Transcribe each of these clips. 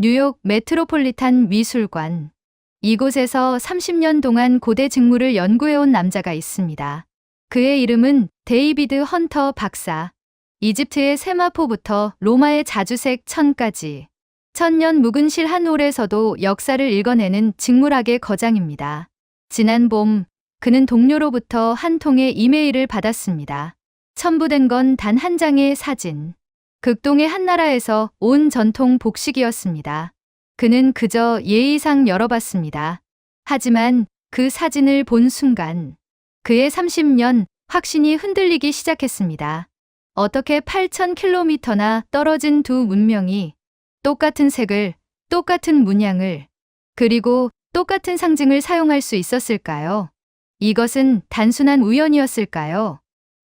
뉴욕 메트로폴리탄 미술관. 이곳에서 30년 동안 고대 직물을 연구해온 남자가 있습니다. 그의 이름은 데이비드 헌터 박사. 이집트의 세마포부터 로마의 자주색 천까지 천년 묵은 실 한 홀에서도 역사를 읽어내는 직물학의 거장입니다. 지난 봄 그는 동료로부터 한 통의 이메일을 받았습니다. 첨부된 건 단 한 장의 사진. 극동의 한 나라에서 온 전통 복식이었습니다. 그는 그저 예의상 열어봤습니다. 하지만 그 사진을 본 순간 그의 30년 확신이 흔들리기 시작했습니다. 어떻게 8,000km나 떨어진 두 문명이 똑같은 색을, 똑같은 문양을, 그리고 똑같은 상징을 사용할 수 있었을까요? 이것은 단순한 우연이었을까요?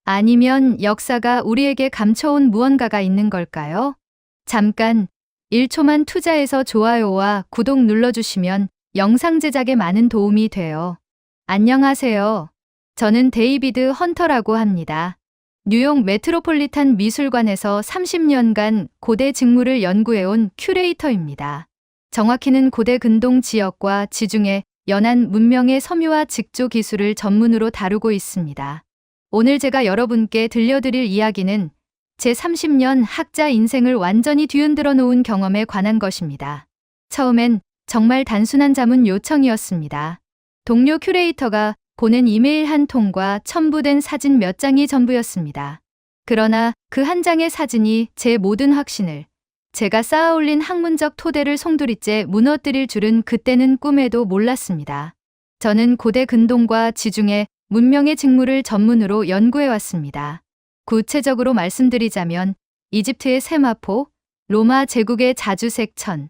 아니면 역사가 우리에게 감춰온 무언가가 있는 걸까요? 잠깐 1초만 투자해서 좋아요와 구독 눌러주시면 영상 제작에 많은 도움이 돼요. 안녕하세요. 저는 데이비드 헌터라고 합니다. 뉴욕 메트로폴리탄 미술관에서 30년간 고대 직물을 연구해온 큐레이터입니다. 정확히는 고대 근동 지역과 지중해 연안 문명의 섬유와 직조 기술을 전문으로 다루고 있습니다. 오늘 제가 여러분께 들려드릴 이야기는 제 30년 학자 인생을 완전히 뒤흔들어 놓은 경험에 관한 것입니다. 처음엔 정말 단순한 자문 요청이었습니다. 동료 큐레이터가 보낸 이메일 한 통과 첨부된 사진 몇 장이 전부였습니다. 그러나 그 한 장의 사진이 제 모든 확신을, 제가 쌓아올린 학문적 토대를 송두리째 무너뜨릴 줄은 그때는 꿈에도 몰랐습니다. 저는 고대 근동과 지중해 문명의 직물을 전문으로 연구해왔습니다. 구체적으로 말씀드리자면 이집트의 세마포, 로마 제국의 자주색 천,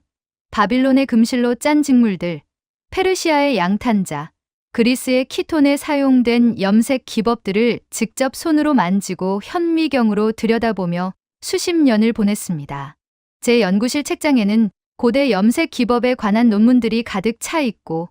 바빌론의 금실로 짠 직물들, 페르시아의 양탄자, 그리스의 키톤에 사용된 염색 기법들을 직접 손으로 만지고 현미경으로 들여다보며 수십 년을 보냈습니다. 제 연구실 책장에는 고대 염색 기법에 관한 논문들이 가득 차 있고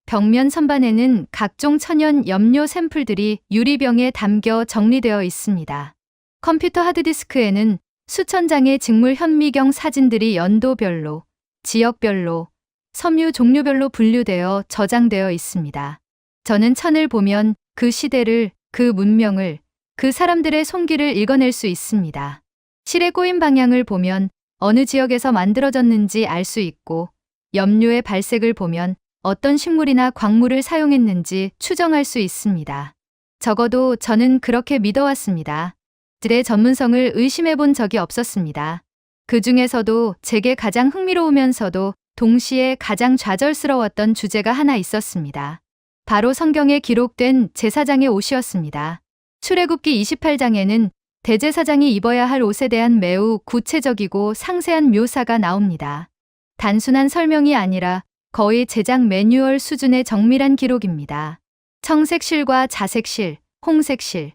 벽면 선반에는 각종 천연 염료 샘플들이 유리병에 담겨 정리되어 있습니다. 컴퓨터 하드디스크에는 수천 장의 직물 현미경 사진들이 연도별로, 지역별로, 섬유 종류별로 분류되어 저장되어 있습니다. 저는 천을 보면 그 시대를, 그 문명을, 그 사람들의 손길을 읽어낼 수 있습니다. 실에 꼬인 방향을 보면 어느 지역에서 만들어졌는지 알 수 있고 염료의 발색을 보면 어떤 식물이나 광물을 사용했는지 추정할 수 있습니다. 적어도 저는 그렇게 믿어왔습니다. 들의 전문성을 의심해 본 적이 없었습니다. 그 중에서도 제게 가장 흥미로우면서도 동시에 가장 좌절스러웠던 주제가 하나 있었습니다. 바로 성경에 기록된 제사장의 옷이었습니다. 출애굽기 28장에는 대제사장이 입어야 할 옷에 대한 매우 구체적이고 상세한 묘사가 나옵니다. 단순한 설명이 아니라 거의 제작 매뉴얼 수준의 정밀한 기록입니다. 청색실과 자색실, 홍색실,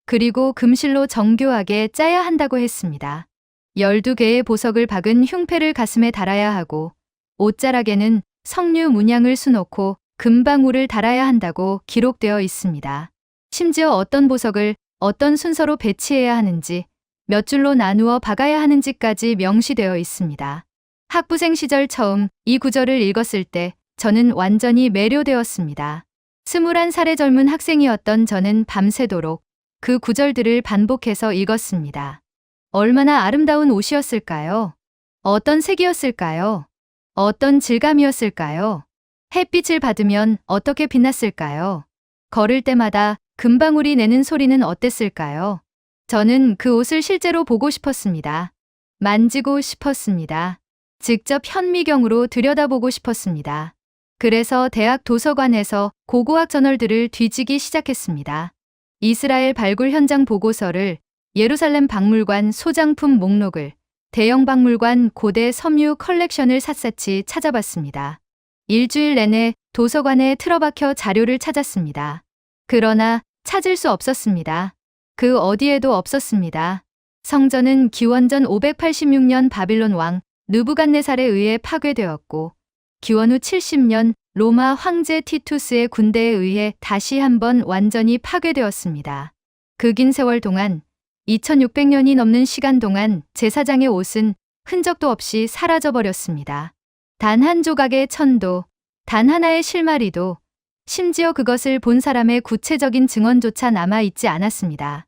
그리고 금실로 정교하게 짜야 한다고 했습니다. 12개의 보석을 박은 흉패를 가슴에 달아야 하고 옷자락에는 석류 문양을 수놓고 금방울을 달아야 한다고 기록되어 있습니다. 심지어 어떤 보석을 어떤 순서로 배치해야 하는지, 몇 줄로 나누어 박아야 하는지까지 명시되어 있습니다. 학부생 시절 처음 이 구절을 읽었을 때 저는 완전히 매료되었습니다. 21살의 젊은 학생이었던 저는 밤새도록 그 구절들을 반복해서 읽었습니다. 얼마나 아름다운 옷이었을까요? 어떤 색이었을까요? 어떤 질감이었을까요? 햇빛을 받으면 어떻게 빛났을까요? 걸을 때마다 금방울이 내는 소리는 어땠을까요? 저는 그 옷을 실제로 보고 싶었습니다. 만지고 싶었습니다. 직접 현미경으로 들여다보고 싶었습니다. 그래서 대학 도서관에서 고고학 저널들을 뒤지기 시작했습니다. 이스라엘 발굴 현장 보고서를, 예루살렘 박물관 소장품 목록을, 대형 박물관 고대 섬유 컬렉션을 샅샅이 찾아봤습니다. 일주일 내내 도서관에 틀어박혀 자료를 찾았습니다. 그러나 찾을 수 없었습니다. 그 어디에도 없었습니다. 성전은 기원전 586년 바빌론 왕 느부갓네살에 의해 파괴되었고 기원 후 70년 로마 황제 티투스의 군대에 의해 다시 한번 완전히 파괴되었습니다. 그 긴 세월 동안 2600년이 넘는 시간 동안 제사장의 옷은 흔적도 없이 사라져버렸습니다. 단 한 조각의 천도, 단 하나의 실마리도, 심지어 그것을 본 사람의 구체적인 증언조차 남아있지 않았습니다.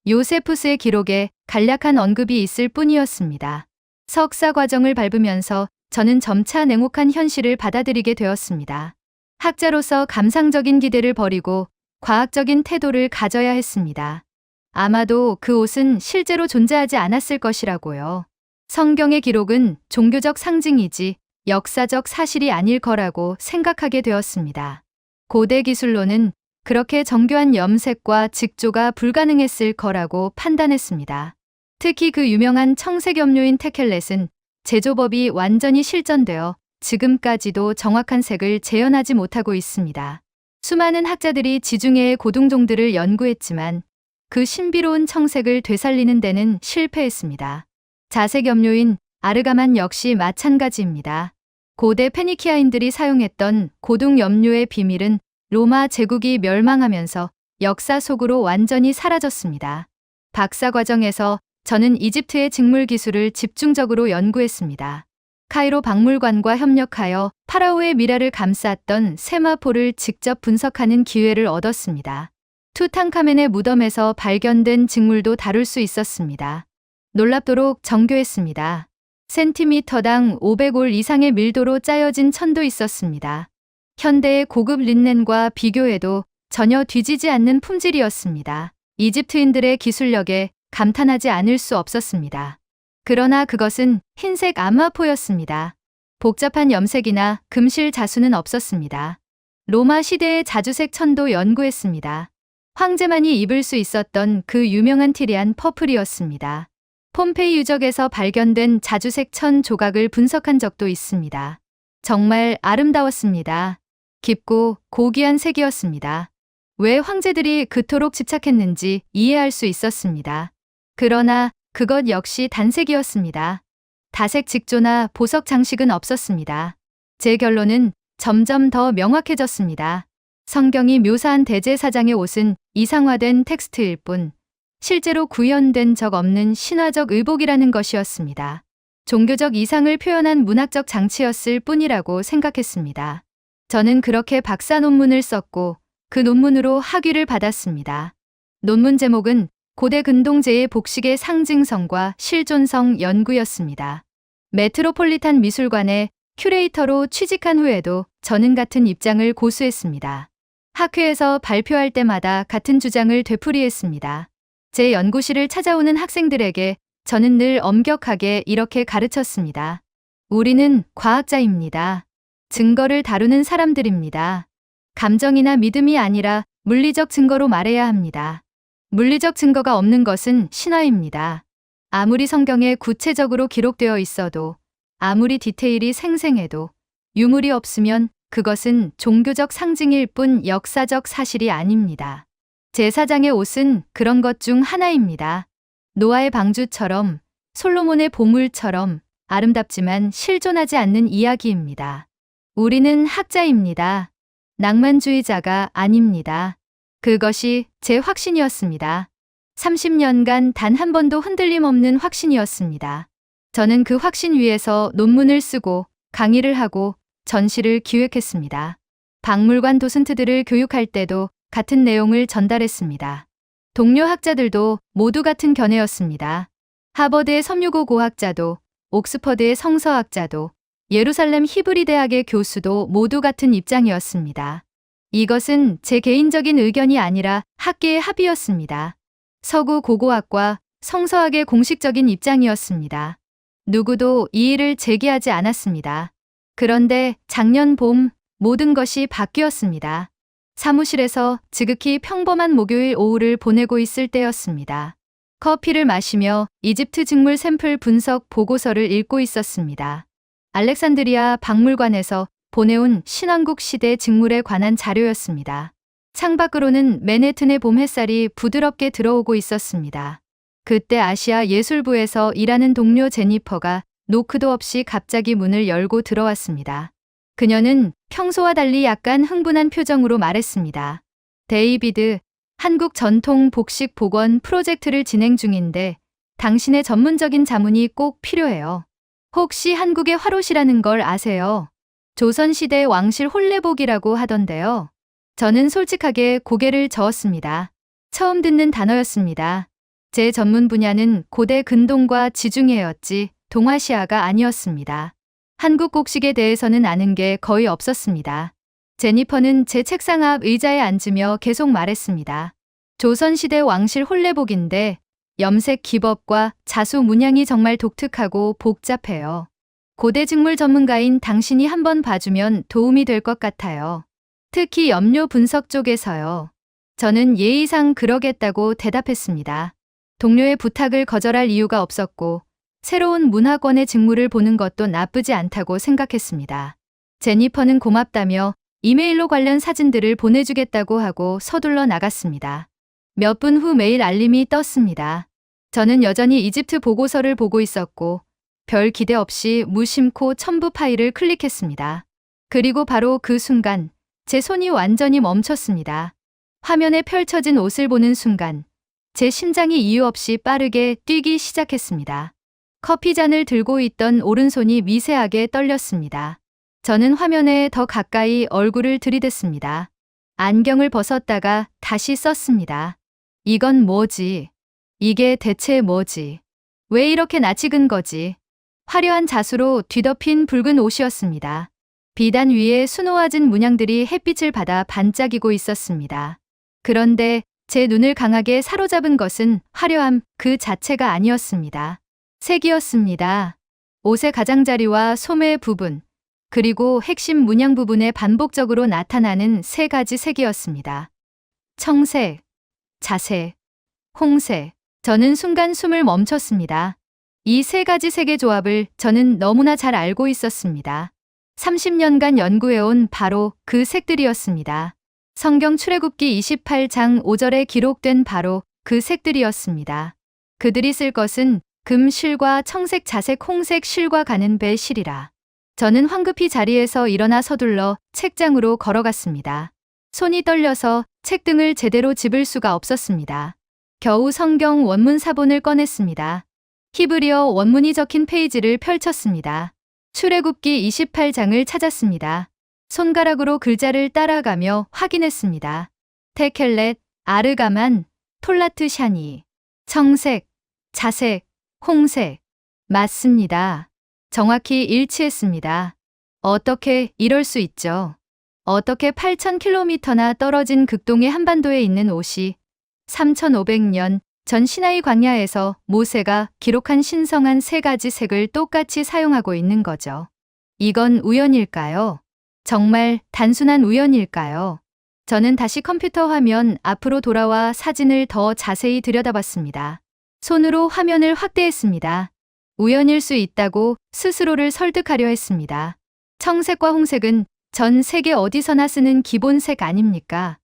요세푸스의 기록에 간략한 언급이 있을 뿐이었습니다. 석사 과정을 밟으면서 저는 점차 냉혹한 현실을 받아들이게 되었습니다. 학자로서 감상적인 기대를 버리고 과학적인 태도를 가져야 했습니다. 아마도 그 옷은 실제로 존재하지 않았을 것이라고요. 성경의 기록은 종교적 상징이지 역사적 사실이 아닐 거라고 생각하게 되었습니다. 고대 기술로는 그렇게 정교한 염색과 직조가 불가능했을 거라고 판단했습니다. 특히 그 유명한 청색 염료인 테켈렛은 제조법이 완전히 실전되어 지금까지도 정확한 색을 재현하지 못하고 있습니다. 수많은 학자들이 지중해의 고둥종들을 연구했지만 그 신비로운 청색을 되살리는 데는 실패했습니다. 자색 염료인 아르가만 역시 마찬가지입니다. 고대 페니키아인들이 사용했던 고둥 염료의 비밀은 로마 제국이 멸망하면서 역사 속으로 완전히 사라졌습니다. 박사 과정에서 저는 이집트의 직물 기술을 집중적으로 연구했습니다. 카이로 박물관과 협력하여 파라오의 미라를 감쌌던 세마포를 직접 분석하는 기회를 얻었습니다. 투탕카멘의 무덤에서 발견된 직물도 다룰 수 있었습니다. 놀랍도록 정교했습니다. 센티미터당 500올 이상의 밀도로 짜여진 천도 있었습니다. 현대의 고급 린넨과 비교해도 전혀 뒤지지 않는 품질이었습니다. 이집트인들의 기술력에 감탄하지 않을 수 없었습니다. 그러나 그것은 흰색 암마포였습니다. 복잡한 염색이나 금실 자수는 없었습니다. 로마 시대의 자주색 천도 연구했습니다. 황제만이 입을 수 있었던 그 유명한 티리안 퍼플이었습니다. 폼페이 유적에서 발견된 자주색 천 조각을 분석한 적도 있습니다. 정말 아름다웠습니다. 깊고 고귀한 색이었습니다. 왜 황제들이 그토록 집착했는지 이해할 수 있었습니다. 그러나 그것 역시 단색이었습니다. 다색 직조나 보석 장식은 없었습니다. 제 결론은 점점 더 명확해졌습니다. 성경이 묘사한 대제사장의 옷은 이상화된 텍스트일 뿐 실제로 구현된 적 없는 신화적 의복이라는 것이었습니다. 종교적 이상을 표현한 문학적 장치였을 뿐이라고 생각했습니다. 저는 그렇게 박사 논문을 썼고 그 논문으로 학위를 받았습니다. 논문 제목은 고대 근동제의 복식의 상징성과 실존성 연구였습니다. 메트로폴리탄 미술관의 큐레이터로 취직한 후에도 저는 같은 입장을 고수했습니다. 학회에서 발표할 때마다 같은 주장을 되풀이했습니다. 제 연구실을 찾아오는 학생들에게 저는 늘 엄격하게 이렇게 가르쳤습니다. 우리는 과학자입니다. 증거를 다루는 사람들입니다. 감정이나 믿음이 아니라 물리적 증거로 말해야 합니다. 물리적 증거가 없는 것은 신화입니다. 아무리 성경에 구체적으로 기록되어 있어도, 아무리 디테일이 생생해도 유물이 없으면 그것은 종교적 상징일 뿐 역사적 사실이 아닙니다. 제사장의 옷은 그런 것 중 하나입니다. 노아의 방주처럼, 솔로몬의 보물처럼 아름답지만 실존하지 않는 이야기입니다. 우리는 학자입니다. 낭만주의자가 아닙니다. 그것이 제 확신이었습니다. 30년간 단 한 번도 흔들림 없는 확신이었습니다. 저는 그 확신 위에서 논문을 쓰고 강의를 하고 전시를 기획했습니다. 박물관 도슨트들을 교육할 때도 같은 내용을 전달했습니다. 동료 학자들도 모두 같은 견해였습니다. 하버드의 섬유고 고학자도, 옥스퍼드의 성서학자도, 예루살렘 히브리 대학의 교수도 모두 같은 입장이었습니다. 이것은 제 개인적인 의견이 아니라 학계의 합의였습니다. 서구 고고학과 성서학의 공식적인 입장이었습니다. 누구도 이의를 제기하지 않았습니다. 그런데 작년 봄 모든 것이 바뀌었습니다. 사무실에서 지극히 평범한 목요일 오후를 보내고 있을 때였습니다. 커피를 마시며 이집트 직물 샘플 분석 보고서를 읽고 있었습니다. 알렉산드리아 박물관에서 보내온 신왕국 시대 직물에 관한 자료였습니다. 창밖으로는 맨해튼의 봄 햇살이 부드럽게 들어오고 있었습니다. 그때 아시아 예술부에서 일하는 동료 제니퍼가 노크도 없이 갑자기 문을 열고 들어왔습니다. 그녀는 평소와 달리 약간 흥분한 표정으로 말했습니다. 데이비드, 한국 전통 복식 복원 프로젝트를 진행 중인데 당신의 전문적인 자문이 꼭 필요해요. 혹시 한국의 화롯이라는 걸 아세요? 조선시대 왕실 혼례복이라고 하던데요. 저는 솔직하게 고개를 저었습니다. 처음 듣는 단어였습니다. 제 전문 분야는 고대 근동과 지중해였지 동아시아가 아니었습니다. 한국 곡식에 대해서는 아는 게 거의 없었습니다. 제니퍼는 제 책상 앞 의자에 앉으며 계속 말했습니다. 조선시대 왕실 혼례복인데 염색 기법과 자수 문양이 정말 독특하고 복잡해요. 고대 직물 전문가인 당신이 한번 봐주면 도움이 될 것 같아요. 특히 염료 분석 쪽에서요. 저는 예의상 그러겠다고 대답했습니다. 동료의 부탁을 거절할 이유가 없었고 새로운 문화권의 직무를 보는 것도 나쁘지 않다고 생각했습니다. 제니퍼는 고맙다며 이메일로 관련 사진들을 보내주겠다고 하고 서둘러 나갔습니다. 몇 분 후 메일 알림이 떴습니다. 저는 여전히 이집트 보고서를 보고 있었고 별 기대 없이 무심코 첨부 파일을 클릭했습니다. 그리고 바로 그 순간 제 손이 완전히 멈췄습니다. 화면에 펼쳐진 옷을 보는 순간 제 심장이 이유 없이 빠르게 뛰기 시작했습니다. 커피잔을 들고 있던 오른손이 미세하게 떨렸습니다. 저는 화면에 더 가까이 얼굴을 들이댔습니다. 안경을 벗었다가 다시 썼습니다. 이건 뭐지? 이게 대체 뭐지? 왜 이렇게 낯익은 거지? 화려한 자수로 뒤덮인 붉은 옷이었습니다. 비단 위에 수놓아진 문양들이 햇빛을 받아 반짝이고 있었습니다. 그런데 제 눈을 강하게 사로잡은 것은 화려함 그 자체가 아니었습니다. 색이었습니다. 옷의 가장자리와 소매 부분, 그리고 핵심 문양 부분에 반복적으로 나타나는 세 가지 색이었습니다. 청색, 자색, 홍색. 저는 순간 숨을 멈췄습니다. 이 세 가지 색의 조합을 저는 너무나 잘 알고 있었습니다. 30년간 연구해온 바로 그 색들이었습니다. 성경 출애굽기 28장 5절에 기록된 바로 그 색들이었습니다. 그들이 쓸 것은 금 실과 청색, 자색, 홍색 실과 가는 배 실이라. 저는 황급히 자리에서 일어나 서둘러 책장으로 걸어갔습니다. 손이 떨려서 책등을 제대로 집을 수가 없었습니다. 겨우 성경 원문 사본을 꺼냈습니다. 히브리어 원문이 적힌 페이지를 펼쳤습니다. 출애굽기 28장을 찾았습니다. 손가락으로 글자를 따라가며 확인했습니다. 테켈렛, 아르가만, 톨라트 샤니, 청색, 자색, 홍색. 맞습니다. 정확히 일치했습니다. 어떻게 이럴 수 있죠? 어떻게 8,000km나 떨어진 극동의 한반도에 있는 옷이 3,500년 전 시나이 광야에서 모세가 기록한 신성한 세 가지 색을 똑같이 사용하고 있는 거죠. 이건 우연일까요? 정말 단순한 우연일까요? 저는 다시 컴퓨터 화면 앞으로 돌아와 사진을 더 자세히 들여다봤습니다. 손으로 화면을 확대했습니다. 우연일 수 있다고 스스로를 설득하려 했습니다. 청색과 홍색은 전 세계 어디서나 쓰는 기본색 아닙니까?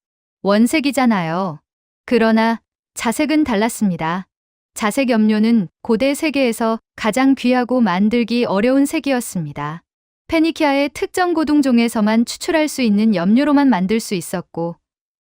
원색이잖아요. 그러나 자색은 달랐습니다. 자색 염료는 고대 세계에서 가장 귀하고 만들기 어려운 색이었습니다. 페니키아의 특정 고둥종에서만 추출할 수 있는 염료로만 만들 수 있었고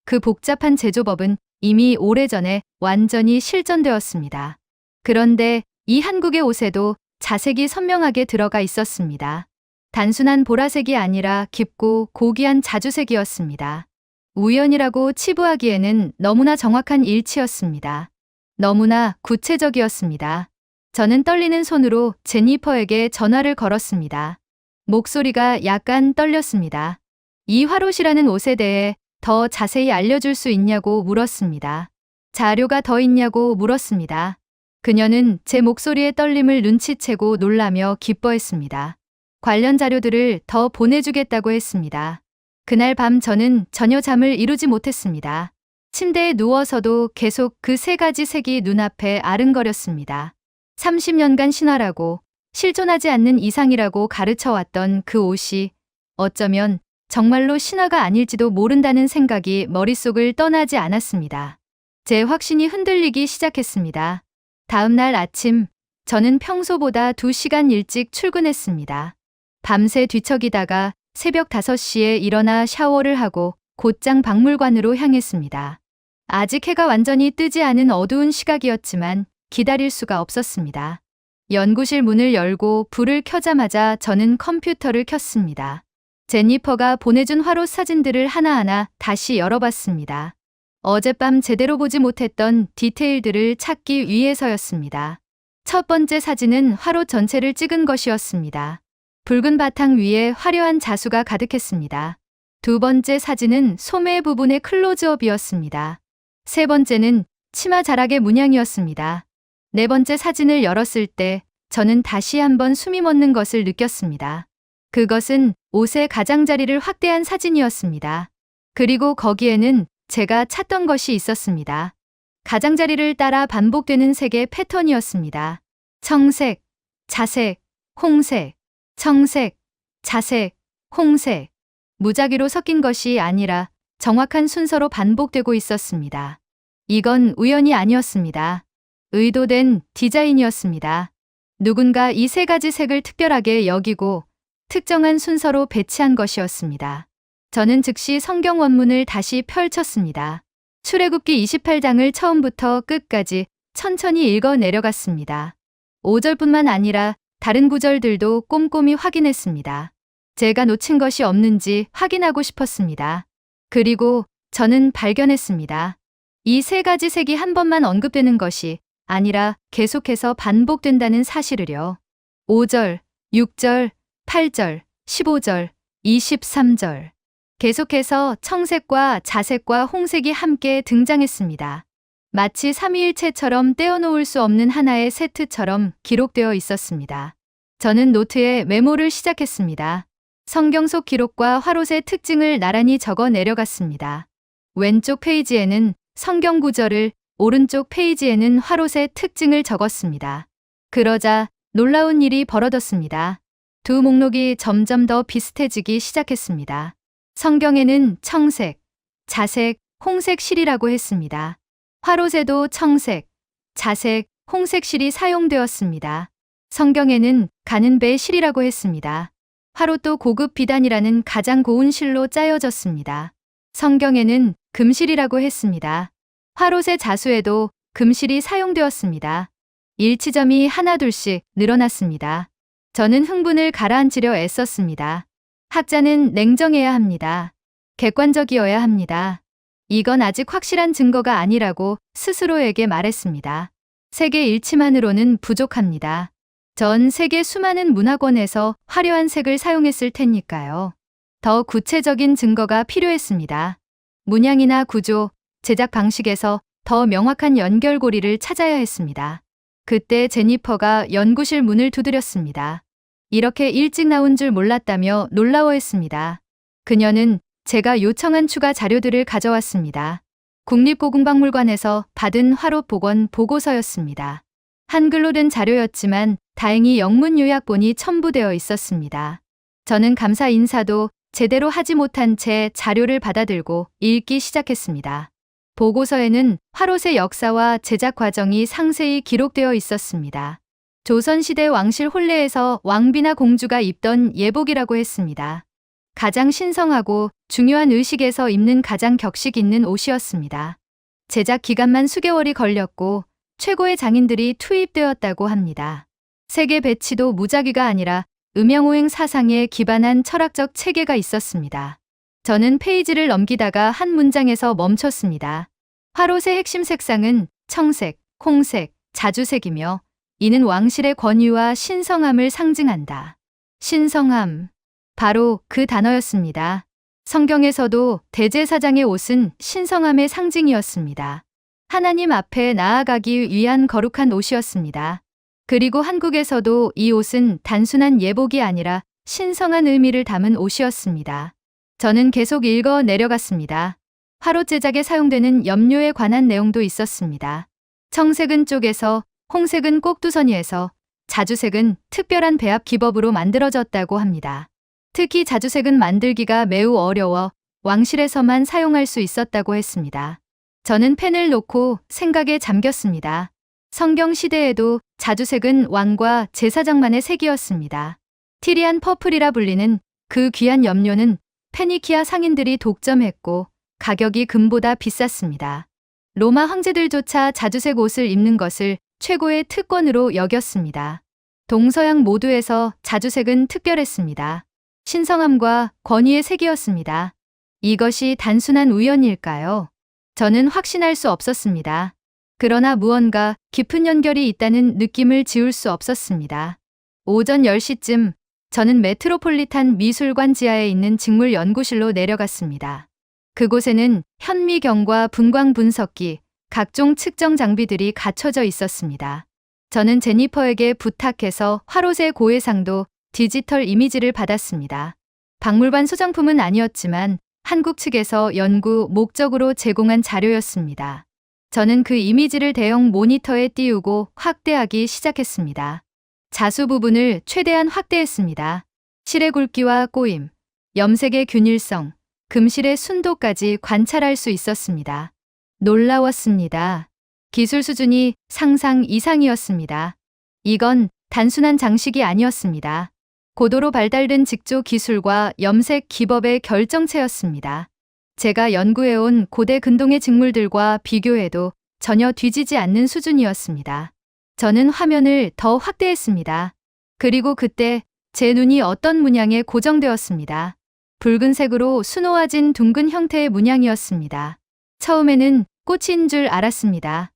그 복잡한 제조법은 이미 오래전에 완전히 실전되었습니다. 그런데 이 한국의 옷에도 자색이 선명하게 들어가 있었습니다. 단순한 보라색이 아니라 깊고 고귀한 자주색이었습니다. 우연이라고 치부하기에는 너무나 정확한 일치였습니다. 너무나 구체적이었습니다. 저는 떨리는 손으로 제니퍼에게 전화를 걸었습니다. 목소리가 약간 떨렸습니다. 이 화롯이라는 옷에 대해 더 자세히 알려줄 수 있냐고 물었습니다. 자료가 더 있냐고 물었습니다. 그녀는 제 목소리의 떨림을 눈치채고 놀라며 기뻐했습니다. 관련 자료들을 더 보내주겠다고 했습니다. 그날 밤 저는 전혀 잠을 이루지 못했습니다. 침대에 누워서도 계속 그 세 가지 색이 눈앞에 아른거렸습니다. 30년간 신화라고 실존하지 않는 이상이라고 가르쳐왔던 그 옷이 어쩌면 정말로 신화가 아닐지도 모른다는 생각이 머릿속을 떠나지 않았습니다. 제 확신이 흔들리기 시작했습니다. 다음 날 아침, 저는 평소보다 2시간 일찍 출근했습니다. 밤새 뒤척이다가 새벽 5시에 일어나 샤워를 하고 곧장 박물관으로 향했습니다. 아직 해가 완전히 뜨지 않은 어두운 시각이었지만 기다릴 수가 없었습니다. 연구실 문을 열고 불을 켜자마자 저는 컴퓨터를 켰습니다. 제니퍼가 보내준 화로 사진들을 하나하나 다시 열어봤습니다. 어젯밤 제대로 보지 못했던 디테일들을 찾기 위해서였습니다. 첫 번째 사진은 화로 전체를 찍은 것이었습니다. 붉은 바탕 위에 화려한 자수가 가득했습니다. 두 번째 사진은 소매 부분의 클로즈업이었습니다. 세 번째는 치마 자락의 문양이었습니다. 네 번째 사진을 열었을 때 저는 다시 한번 숨이 멎는 것을 느꼈습니다. 그것은 옷의 가장자리를 확대한 사진이었습니다. 그리고 거기에는 제가 찾던 것이 있었습니다. 가장자리를 따라 반복되는 색의 패턴이었습니다. 청색, 자색, 홍색, 청색, 자색, 홍색. 무작위로 섞인 것이 아니라 정확한 순서로 반복되고 있었습니다. 이건 우연이 아니었습니다. 의도된 디자인이었습니다. 누군가 이 세 가지 색을 특별하게 여기고 특정한 순서로 배치한 것이었습니다. 저는 즉시 성경 원문을 다시 펼쳤습니다. 출애굽기 28장을 처음부터 끝까지 천천히 읽어 내려갔습니다. 5절뿐만 아니라 다른 구절들도 꼼꼼히 확인했습니다. 제가 놓친 것이 없는지 확인하고 싶었습니다. 그리고 저는 발견했습니다. 이 세 가지 색이 한 번만 언급되는 것이 아니라 계속해서 반복된다는 사실을요. 5절, 6절, 8절, 15절, 23절. 계속해서 청색과 자색과 홍색이 함께 등장했습니다. 마치 삼위일체처럼 떼어놓을 수 없는 하나의 세트처럼 기록되어 있었습니다. 저는 노트에 메모를 시작했습니다. 성경 속 기록과 화롯의 특징을 나란히 적어 내려갔습니다. 왼쪽 페이지에는 성경 구절을, 오른쪽 페이지에는 화롯의 특징을 적었습니다. 그러자 놀라운 일이 벌어졌습니다. 두 목록이 점점 더 비슷해지기 시작했습니다. 성경에는 청색, 자색, 홍색 실이라고 했습니다. 화롯에도 청색, 자색, 홍색 실이 사용되었습니다. 성경에는 가는 배 실이라고 했습니다. 화롯도 고급 비단이라는 가장 고운 실로 짜여졌습니다. 성경에는 금실이라고 했습니다. 화롯의 자수에도 금실이 사용되었습니다. 일치점이 하나둘씩 늘어났습니다. 저는 흥분을 가라앉히려 애썼습니다. 학자는 냉정해야 합니다. 객관적이어야 합니다. 이건 아직 확실한 증거가 아니라고 스스로에게 말했습니다. 세계 일치만으로는 부족합니다. 전 세계 수많은 문학원에서 화려한 색을 사용했을 테니까요. 더 구체적인 증거가 필요했습니다. 문양이나 구조, 제작 방식에서 더 명확한 연결고리를 찾아야 했습니다. 그때 제니퍼가 연구실 문을 두드렸습니다. 이렇게 일찍 나온 줄 몰랐다며 놀라워했습니다. 그녀는 제가 요청한 추가 자료들을 가져왔습니다. 국립고궁박물관에서 받은 화롯 복원 보고서였습니다. 한글로 된 자료였지만 다행히 영문 요약본이 첨부되어 있었습니다. 저는 감사 인사도 제대로 하지 못한 채 자료를 받아들고 읽기 시작했습니다. 보고서에는 화롯의 역사와 제작 과정이 상세히 기록되어 있었습니다. 조선시대 왕실 혼례에서 왕비나 공주가 입던 예복이라고 했습니다. 가장 신성하고 중요한 의식에서 입는 가장 격식 있는 옷이었습니다. 제작 기간만 수개월이 걸렸고 최고의 장인들이 투입되었다고 합니다. 세계 배치도 무작위가 아니라 음양오행 사상에 기반한 철학적 체계가 있었습니다. 저는 페이지를 넘기다가 한 문장에서 멈췄습니다. 화롯의 핵심 색상은 청색, 홍색, 자주색이며 이는 왕실의 권위와 신성함을 상징한다. 신성함. 바로 그 단어였습니다. 성경에서도 대제사장의 옷은 신성함의 상징이었습니다. 하나님 앞에 나아가기 위한 거룩한 옷이었습니다. 그리고 한국에서도 이 옷은 단순한 예복이 아니라 신성한 의미를 담은 옷이었습니다. 저는 계속 읽어 내려갔습니다. 화롯 제작에 사용되는 염료에 관한 내용도 있었습니다. 청색은 쪽에서, 홍색은 꼭두선이에서, 자주색은 특별한 배합 기법으로 만들어졌다고 합니다. 특히 자주색은 만들기가 매우 어려워 왕실에서만 사용할 수 있었다고 했습니다. 저는 펜을 놓고 생각에 잠겼습니다. 성경 시대에도 자주색은 왕과 제사장만의 색이었습니다. 티리안 퍼플이라 불리는 그 귀한 염료는 페니키아 상인들이 독점했고 가격이 금보다 비쌌습니다. 로마 황제들조차 자주색 옷을 입는 것을 최고의 특권으로 여겼습니다. 동서양 모두에서 자주색은 특별했습니다. 신성함과 권위의 색이었습니다. 이것이 단순한 우연일까요? 저는 확신할 수 없었습니다. 그러나 무언가 깊은 연결이 있다는 느낌을 지울 수 없었습니다. 오전 10시쯤 저는 메트로폴리탄 미술관 지하에 있는 직물 연구실로 내려갔습니다. 그곳에는 현미경과 분광 분석기, 각종 측정 장비들이 갖춰져 있었습니다. 저는 제니퍼에게 부탁해서 화롯의 고해상도 디지털 이미지를 받았습니다. 박물관 소장품은 아니었지만 한국 측에서 연구 목적으로 제공한 자료였습니다. 저는 그 이미지를 대형 모니터에 띄우고 확대하기 시작했습니다. 자수 부분을 최대한 확대했습니다. 실의 굵기와 꼬임, 염색의 균일성, 금실의 순도까지 관찰할 수 있었습니다. 놀라웠습니다. 기술 수준이 상상 이상이었습니다. 이건 단순한 장식이 아니었습니다. 고도로 발달된 직조 기술과 염색 기법의 결정체였습니다. 제가 연구해온 고대 근동의 직물들과 비교해도 전혀 뒤지지 않는 수준이었습니다. 저는 화면을 더 확대했습니다. 그리고 그때 제 눈이 어떤 문양에 고정되었습니다. 붉은색으로 수놓아진 둥근 형태의 문양이었습니다. 처음에는 꽃인 줄 알았습니다.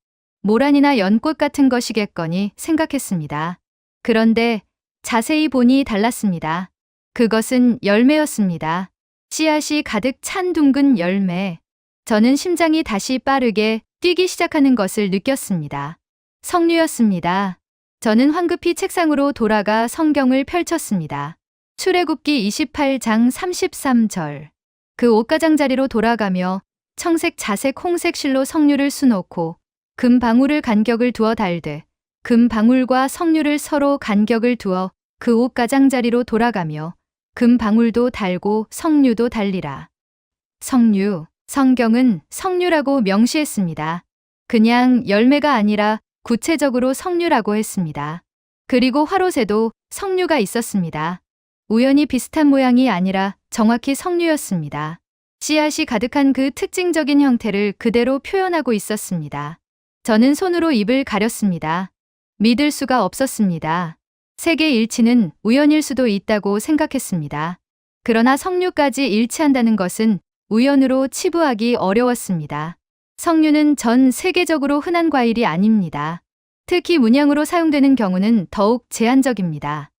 모란이나 연꽃 같은 것이겠거니 생각했습니다. 그런데 자세히 보니 달랐습니다. 그것은 열매였습니다. 씨앗이 가득 찬 둥근 열매. 저는 심장이 다시 빠르게 뛰기 시작하는 것을 느꼈습니다. 성류였습니다. 저는 황급히 책상으로 돌아가 성경을 펼쳤습니다. 출애굽기 28장 33절. 그 옷가장자리로 돌아가며 청색, 자색, 홍색 실로 성류를 수놓고 금 방울을 간격을 두어 달되 금 방울과 성류를 서로 간격을 두어 그 옷가장자리로 돌아가며 금 방울도 달고 성류도 달리라. 성류, 성경은 성류라고 명시했습니다. 그냥 열매가 아니라 구체적으로 성류라고 했습니다. 그리고 화롯에도 성류가 있었습니다. 우연히 비슷한 모양이 아니라 정확히 성류였습니다. 씨앗이 가득한 그 특징적인 형태를 그대로 표현하고 있었습니다. 저는 손으로 입을 가렸습니다. 믿을 수가 없었습니다. 세계 일치는 우연일 수도 있다고 생각했습니다. 그러나 성류까지 일치한다는 것은 우연으로 치부하기 어려웠습니다. 석류는 전 세계적으로 흔한 과일이 아닙니다. 특히 문양으로 사용되는 경우는 더욱 제한적입니다.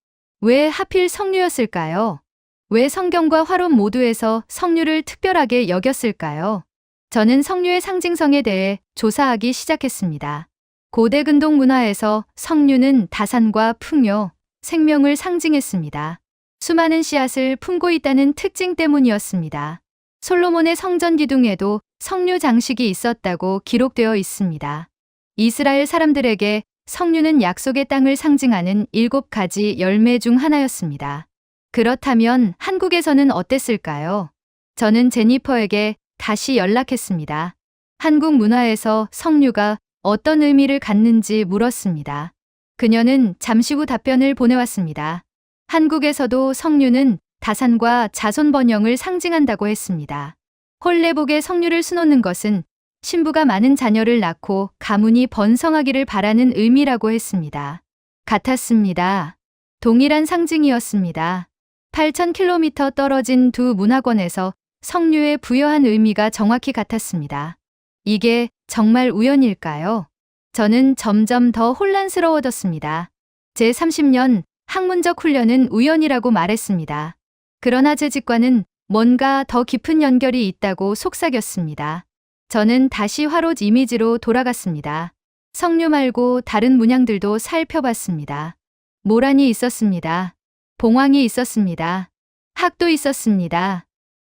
왜 하필 석류였을까요? 왜 성경과 화롯 모두에서 석류를 특별하게 여겼을까요? 저는 석류의 상징성에 대해 조사하기 시작했습니다. 고대 근동 문화에서 석류는 다산과 풍요, 생명을 상징했습니다. 수많은 씨앗을 품고 있다는 특징 때문이었습니다. 솔로몬의 성전 기둥에도 석류 장식이 있었다고 기록되어 있습니다. 이스라엘 사람들에게 석류는 약속의 땅을 상징하는 7가지 열매 중 하나였습니다. 그렇다면 한국에서는 어땠을까요? 저는 제니퍼에게 다시 연락했습니다. 한국 문화에서 석류가 어떤 의미를 갖는지 물었습니다. 그녀는 잠시 후 답변을 보내왔습니다. 한국에서도 석류는 다산과 자손 번영을 상징한다고 했습니다. 홀레복에 석류를 수놓는 것은 신부가 많은 자녀를 낳고 가문이 번성하기를 바라는 의미라고 했습니다. 같았습니다. 동일한 상징이었습니다. 8,000km 떨어진 두 문화권에서 석류에 부여한 의미가 정확히 같았습니다. 이게 정말 우연일까요? 저는 점점 더 혼란스러워졌습니다. 제 30년 학문적 훈련은 우연이라고 말했습니다. 그러나 제 직관은 뭔가 더 깊은 연결이 있다고 속삭였습니다. 저는 다시 화롯 이미지로 돌아갔습니다. 석류 말고 다른 문양들도 살펴봤습니다. 모란이 있었습니다. 봉황이 있었습니다. 학도 있었습니다.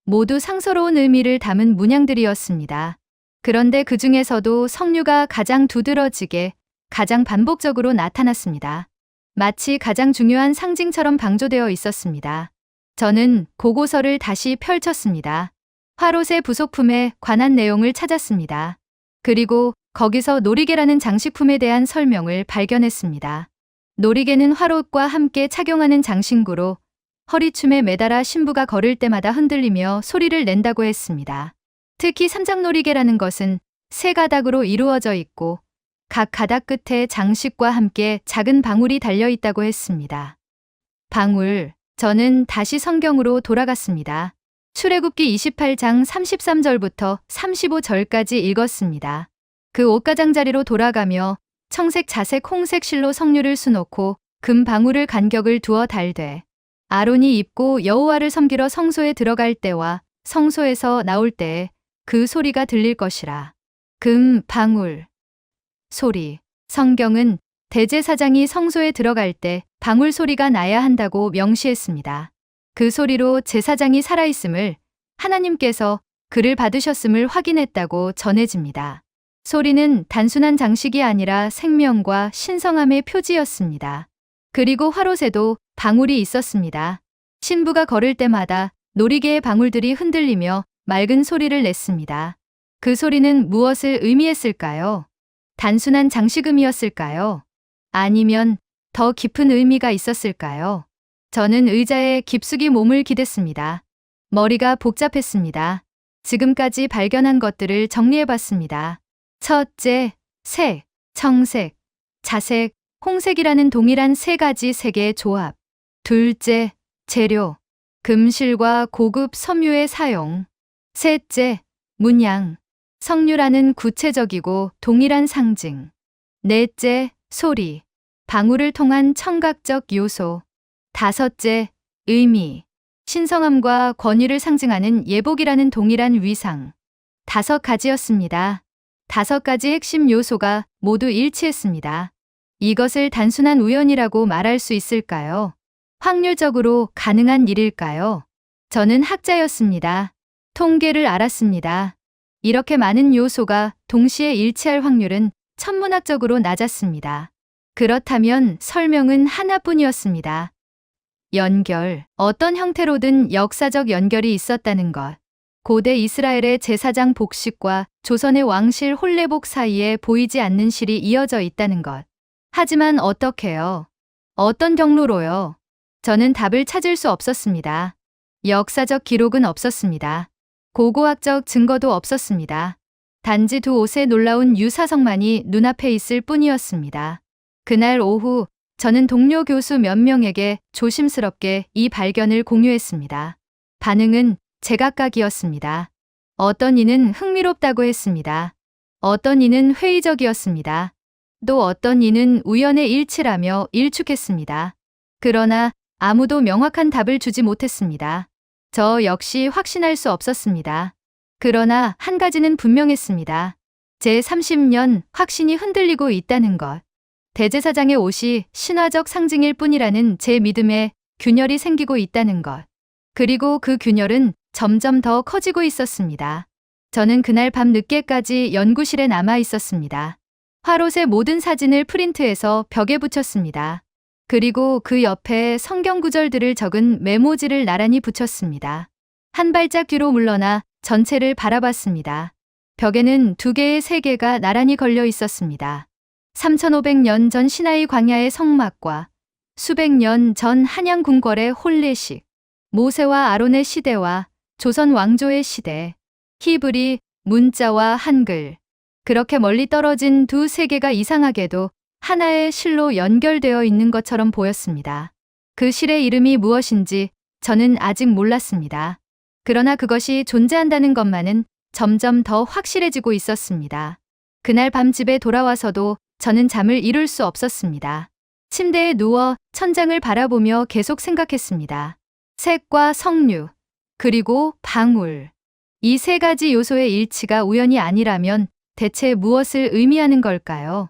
모두 상서로운 의미를 담은 문양들이었습니다. 그런데 그 중에서도 석류가 가장 두드러지게, 가장 반복적으로 나타났습니다. 마치 가장 중요한 상징처럼 방조되어 있었습니다. 저는 고고서를 다시 펼쳤습니다. 화롯의 부속품에 관한 내용을 찾았습니다. 그리고 거기서 놀이개라는 장식품에 대한 설명을 발견했습니다. 놀이개는 화롯과 함께 착용하는 장신구로 허리춤에 매달아 신부가 걸을 때마다 흔들리며 소리를 낸다고 했습니다. 특히 삼장놀이개라는 것은 세 가닥으로 이루어져 있고 각 가닥 끝에 장식과 함께 작은 방울이 달려 있다고 했습니다. 방울, 저는 다시 성경으로 돌아갔습니다. 출애굽기 28장 33절부터 35절까지 읽었습니다. 그 옷가장자리로 돌아가며 청색, 자색, 홍색 실로 성류를 수놓고 금 방울을 간격을 두어 달되 아론이 입고 여호와를 섬기러 성소에 들어갈 때와 성소에서 나올 때에 그 소리가 들릴 것이라. 금 방울 소리. 성경은 대제사장이 성소에 들어갈 때 방울 소리가 나야 한다고 명시했습니다. 그 소리로 제사장이 살아있음을, 하나님께서 그를 받으셨음을 확인했다고 전해집니다. 소리는 단순한 장식이 아니라 생명과 신성함의 표지였습니다. 그리고 화롯에도 방울이 있었습니다. 신부가 걸을 때마다 놀이개의 방울들이 흔들리며 맑은 소리를 냈습니다. 그 소리는 무엇을 의미했을까요? 단순한 장식음이었을까요? 아니면 더 깊은 의미가 있었을까요? 저는 의자에 깊숙이 몸을 기댔습니다. 머리가 복잡했습니다. 지금까지 발견한 것들을 정리해봤습니다. 첫째, 색, 청색, 자색, 홍색이라는 동일한 세 가지 색의 조합. 둘째, 재료, 금실과 고급 섬유의 사용. 셋째, 문양, 성류라는 구체적이고 동일한 상징. 넷째, 소리, 방울을 통한 청각적 요소. 다섯째, 의미, 신성함과 권위를 상징하는 예복이라는 동일한 위상. 5가지였습니다. 5가지 핵심 요소가 모두 일치했습니다. 이것을 단순한 우연이라고 말할 수 있을까요? 확률적으로 가능한 일일까요? 저는 학자였습니다. 통계를 알았습니다. 이렇게 많은 요소가 동시에 일치할 확률은 천문학적으로 낮았습니다. 그렇다면 설명은 하나뿐이었습니다. 연결, 어떤 형태로든 역사적 연결이 있었다는 것. 고대 이스라엘의 제사장 복식과 조선의 왕실 홀레복 사이에 보이지 않는 실이 이어져 있다는 것. 하지만 어떻게요? 어떤 경로로요? 저는 답을 찾을 수 없었습니다. 역사적 기록은 없었습니다. 고고학적 증거도 없었습니다. 단지 두 옷의 놀라운 유사성만이 눈앞에 있을 뿐이었습니다. 그날 오후 저는 동료 교수 몇 명에게 조심스럽게 이 발견을 공유했습니다. 반응은 제각각이었습니다. 어떤 이는 흥미롭다고 했습니다. 어떤 이는 회의적이었습니다. 또 어떤 이는 우연의 일치라며 일축했습니다. 그러나 아무도 명확한 답을 주지 못했습니다. 저 역시 확신할 수 없었습니다. 그러나 한 가지는 분명했습니다. 제 30년 확신이 흔들리고 있다는 것. 대제사장의 옷이 신화적 상징일 뿐이라는 제 믿음에 균열이 생기고 있다는 것. 그리고 그 균열은 점점 더 커지고 있었습니다. 저는 그날 밤 늦게까지 연구실에 남아 있었습니다. 화롯의 모든 사진을 프린트해서 벽에 붙였습니다. 그리고 그 옆에 성경 구절들을 적은 메모지를 나란히 붙였습니다. 한 발짝 뒤로 물러나 전체를 바라봤습니다. 벽에는 2개의 세계가 나란히 걸려 있었습니다. 3500년 전 시나이 광야의 성막과 수백 년 전 한양 궁궐의 혼례식, 모세와 아론의 시대와 조선 왕조의 시대, 히브리, 문자와 한글, 그렇게 멀리 떨어진 두 세계가 이상하게도 하나의 실로 연결되어 있는 것처럼 보였습니다. 그 실의 이름이 무엇인지 저는 아직 몰랐습니다. 그러나 그것이 존재한다는 것만은 점점 더 확실해지고 있었습니다. 그날 밤 집에 돌아와서도 저는 잠을 이룰 수 없었습니다. 침대에 누워 천장을 바라보며 계속 생각했습니다. 색과 성류, 그리고 방울. 이 3가지 요소의 일치가 우연이 아니라면 대체 무엇을 의미하는 걸까요?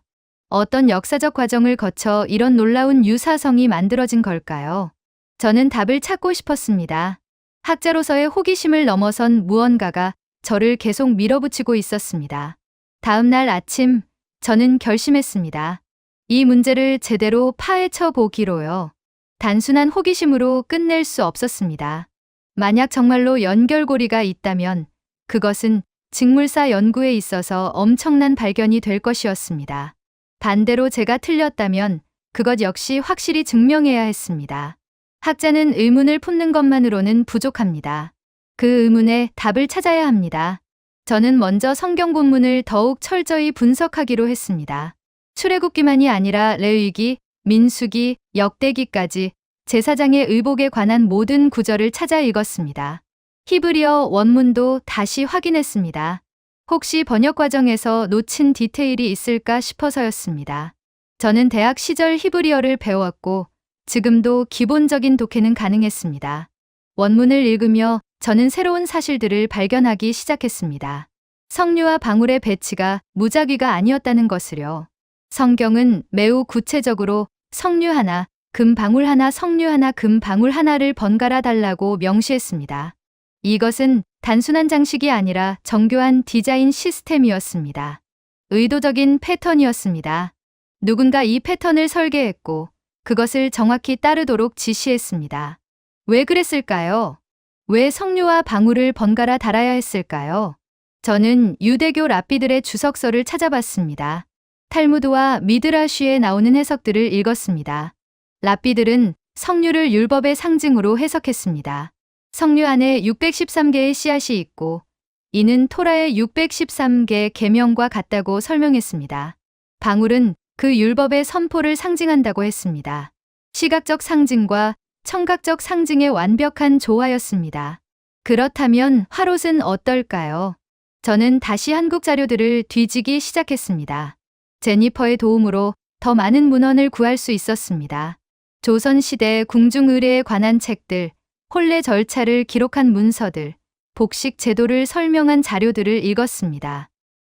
어떤 역사적 과정을 거쳐 이런 놀라운 유사성이 만들어진 걸까요? 저는 답을 찾고 싶었습니다. 학자로서의 호기심을 넘어선 무언가가 저를 계속 밀어붙이고 있었습니다. 다음 날 아침, 저는 결심했습니다. 이 문제를 제대로 파헤쳐 보기로요. 단순한 호기심으로 끝낼 수 없었습니다. 만약 정말로 연결고리가 있다면 그것은 직물사 연구에 있어서 엄청난 발견이 될 것이었습니다. 반대로 제가 틀렸다면 그것 역시 확실히 증명해야 했습니다. 학자는 의문을 품는 것만으로는 부족합니다. 그 의문에 답을 찾아야 합니다. 저는 먼저 성경 본문을 더욱 철저히 분석하기로 했습니다. 출애굽기만이 아니라 레위기, 민수기, 역대기까지 제사장의 의복에 관한 모든 구절을 찾아 읽었습니다. 히브리어 원문도 다시 확인했습니다. 혹시 번역 과정에서 놓친 디테일이 있을까 싶어서였습니다. 저는 대학 시절 히브리어를 배웠고 지금도 기본적인 독해는 가능했습니다. 원문을 읽으며 저는 새로운 사실들을 발견하기 시작했습니다. 석류와 방울의 배치가 무작위가 아니었다는 것을요. 성경은 매우 구체적으로 석류 하나, 금 방울 하나, 석류 하나, 금 방울 하나를 번갈아 달라고 명시했습니다. 이것은 단순한 장식이 아니라 정교한 디자인 시스템이었습니다. 의도적인 패턴이었습니다. 누군가 이 패턴을 설계했고 그것을 정확히 따르도록 지시했습니다. 왜 그랬을까요? 왜 석류와 방울을 번갈아 달아야 했을까요? 저는 유대교 랍비들의 주석서를 찾아봤습니다. 탈무드와 미드라쉬에 나오는 해석들을 읽었습니다. 랍비들은 석류를 율법의 상징으로 해석했습니다. 석류 안에 613개의 씨앗이 있고 이는 토라의 613개 계명과 같다고 설명했습니다. 방울은 그 율법의 선포를 상징한다고 했습니다. 시각적 상징과 청각적 상징의 완벽한 조화였습니다. 그렇다면 화롯은 어떨까요? 저는 다시 한국 자료들을 뒤지기 시작했습니다. 제니퍼의 도움으로 더 많은 문헌을 구할 수 있었습니다. 조선시대 궁중의례에 관한 책들, 혼례 절차를 기록한 문서들, 복식 제도를 설명한 자료들을 읽었습니다.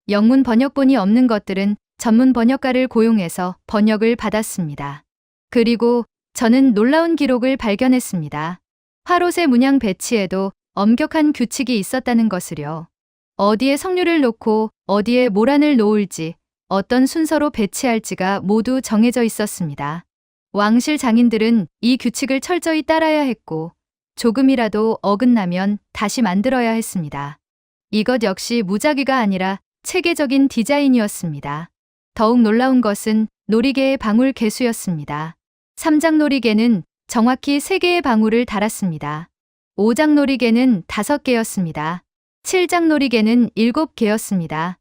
영문 번역본이 없는 것들은 전문 번역가를 고용해서 번역을 받았습니다. 그리고 저는 놀라운 기록을 발견했습니다. 화롯의 문양 배치에도 엄격한 규칙이 있었다는 것을요. 어디에 석류를 놓고 어디에 모란을 놓을지, 어떤 순서로 배치할지가 모두 정해져 있었습니다. 왕실 장인들은 이 규칙을 철저히 따라야 했고 조금이라도 어긋나면 다시 만들어야 했습니다. 이것 역시 무작위가 아니라 체계적인 디자인이었습니다. 더욱 놀라운 것은 놀이개의 방울 개수였습니다. 3장 놀이개는 정확히 3개의 방울을 달았습니다. 5장 놀이개는 5개였습니다. 7장 놀이개는 7개였습니다.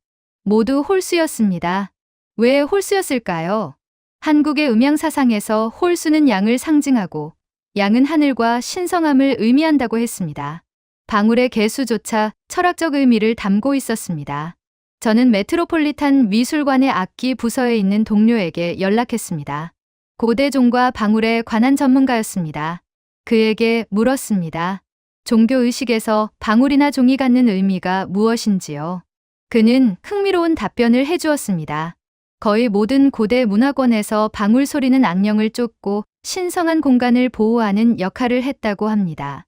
모두 홀수였습니다. 왜 홀수였을까요? 한국의 음양사상에서 홀수는 양을 상징하고 양은 하늘과 신성함을 의미한다고 했습니다. 방울의 개수조차 철학적 의미를 담고 있었습니다. 저는 메트로폴리탄 미술관의 악기 부서에 있는 동료에게 연락했습니다. 고대종과 방울에 관한 전문가였습니다. 그에게 물었습니다. 종교의식에서 방울이나 종이 갖는 의미가 무엇인지요? 그는 흥미로운 답변을 해주었습니다. 거의 모든 고대 문화권에서 방울 소리는 악령을 쫓고 신성한 공간을 보호하는 역할을 했다고 합니다.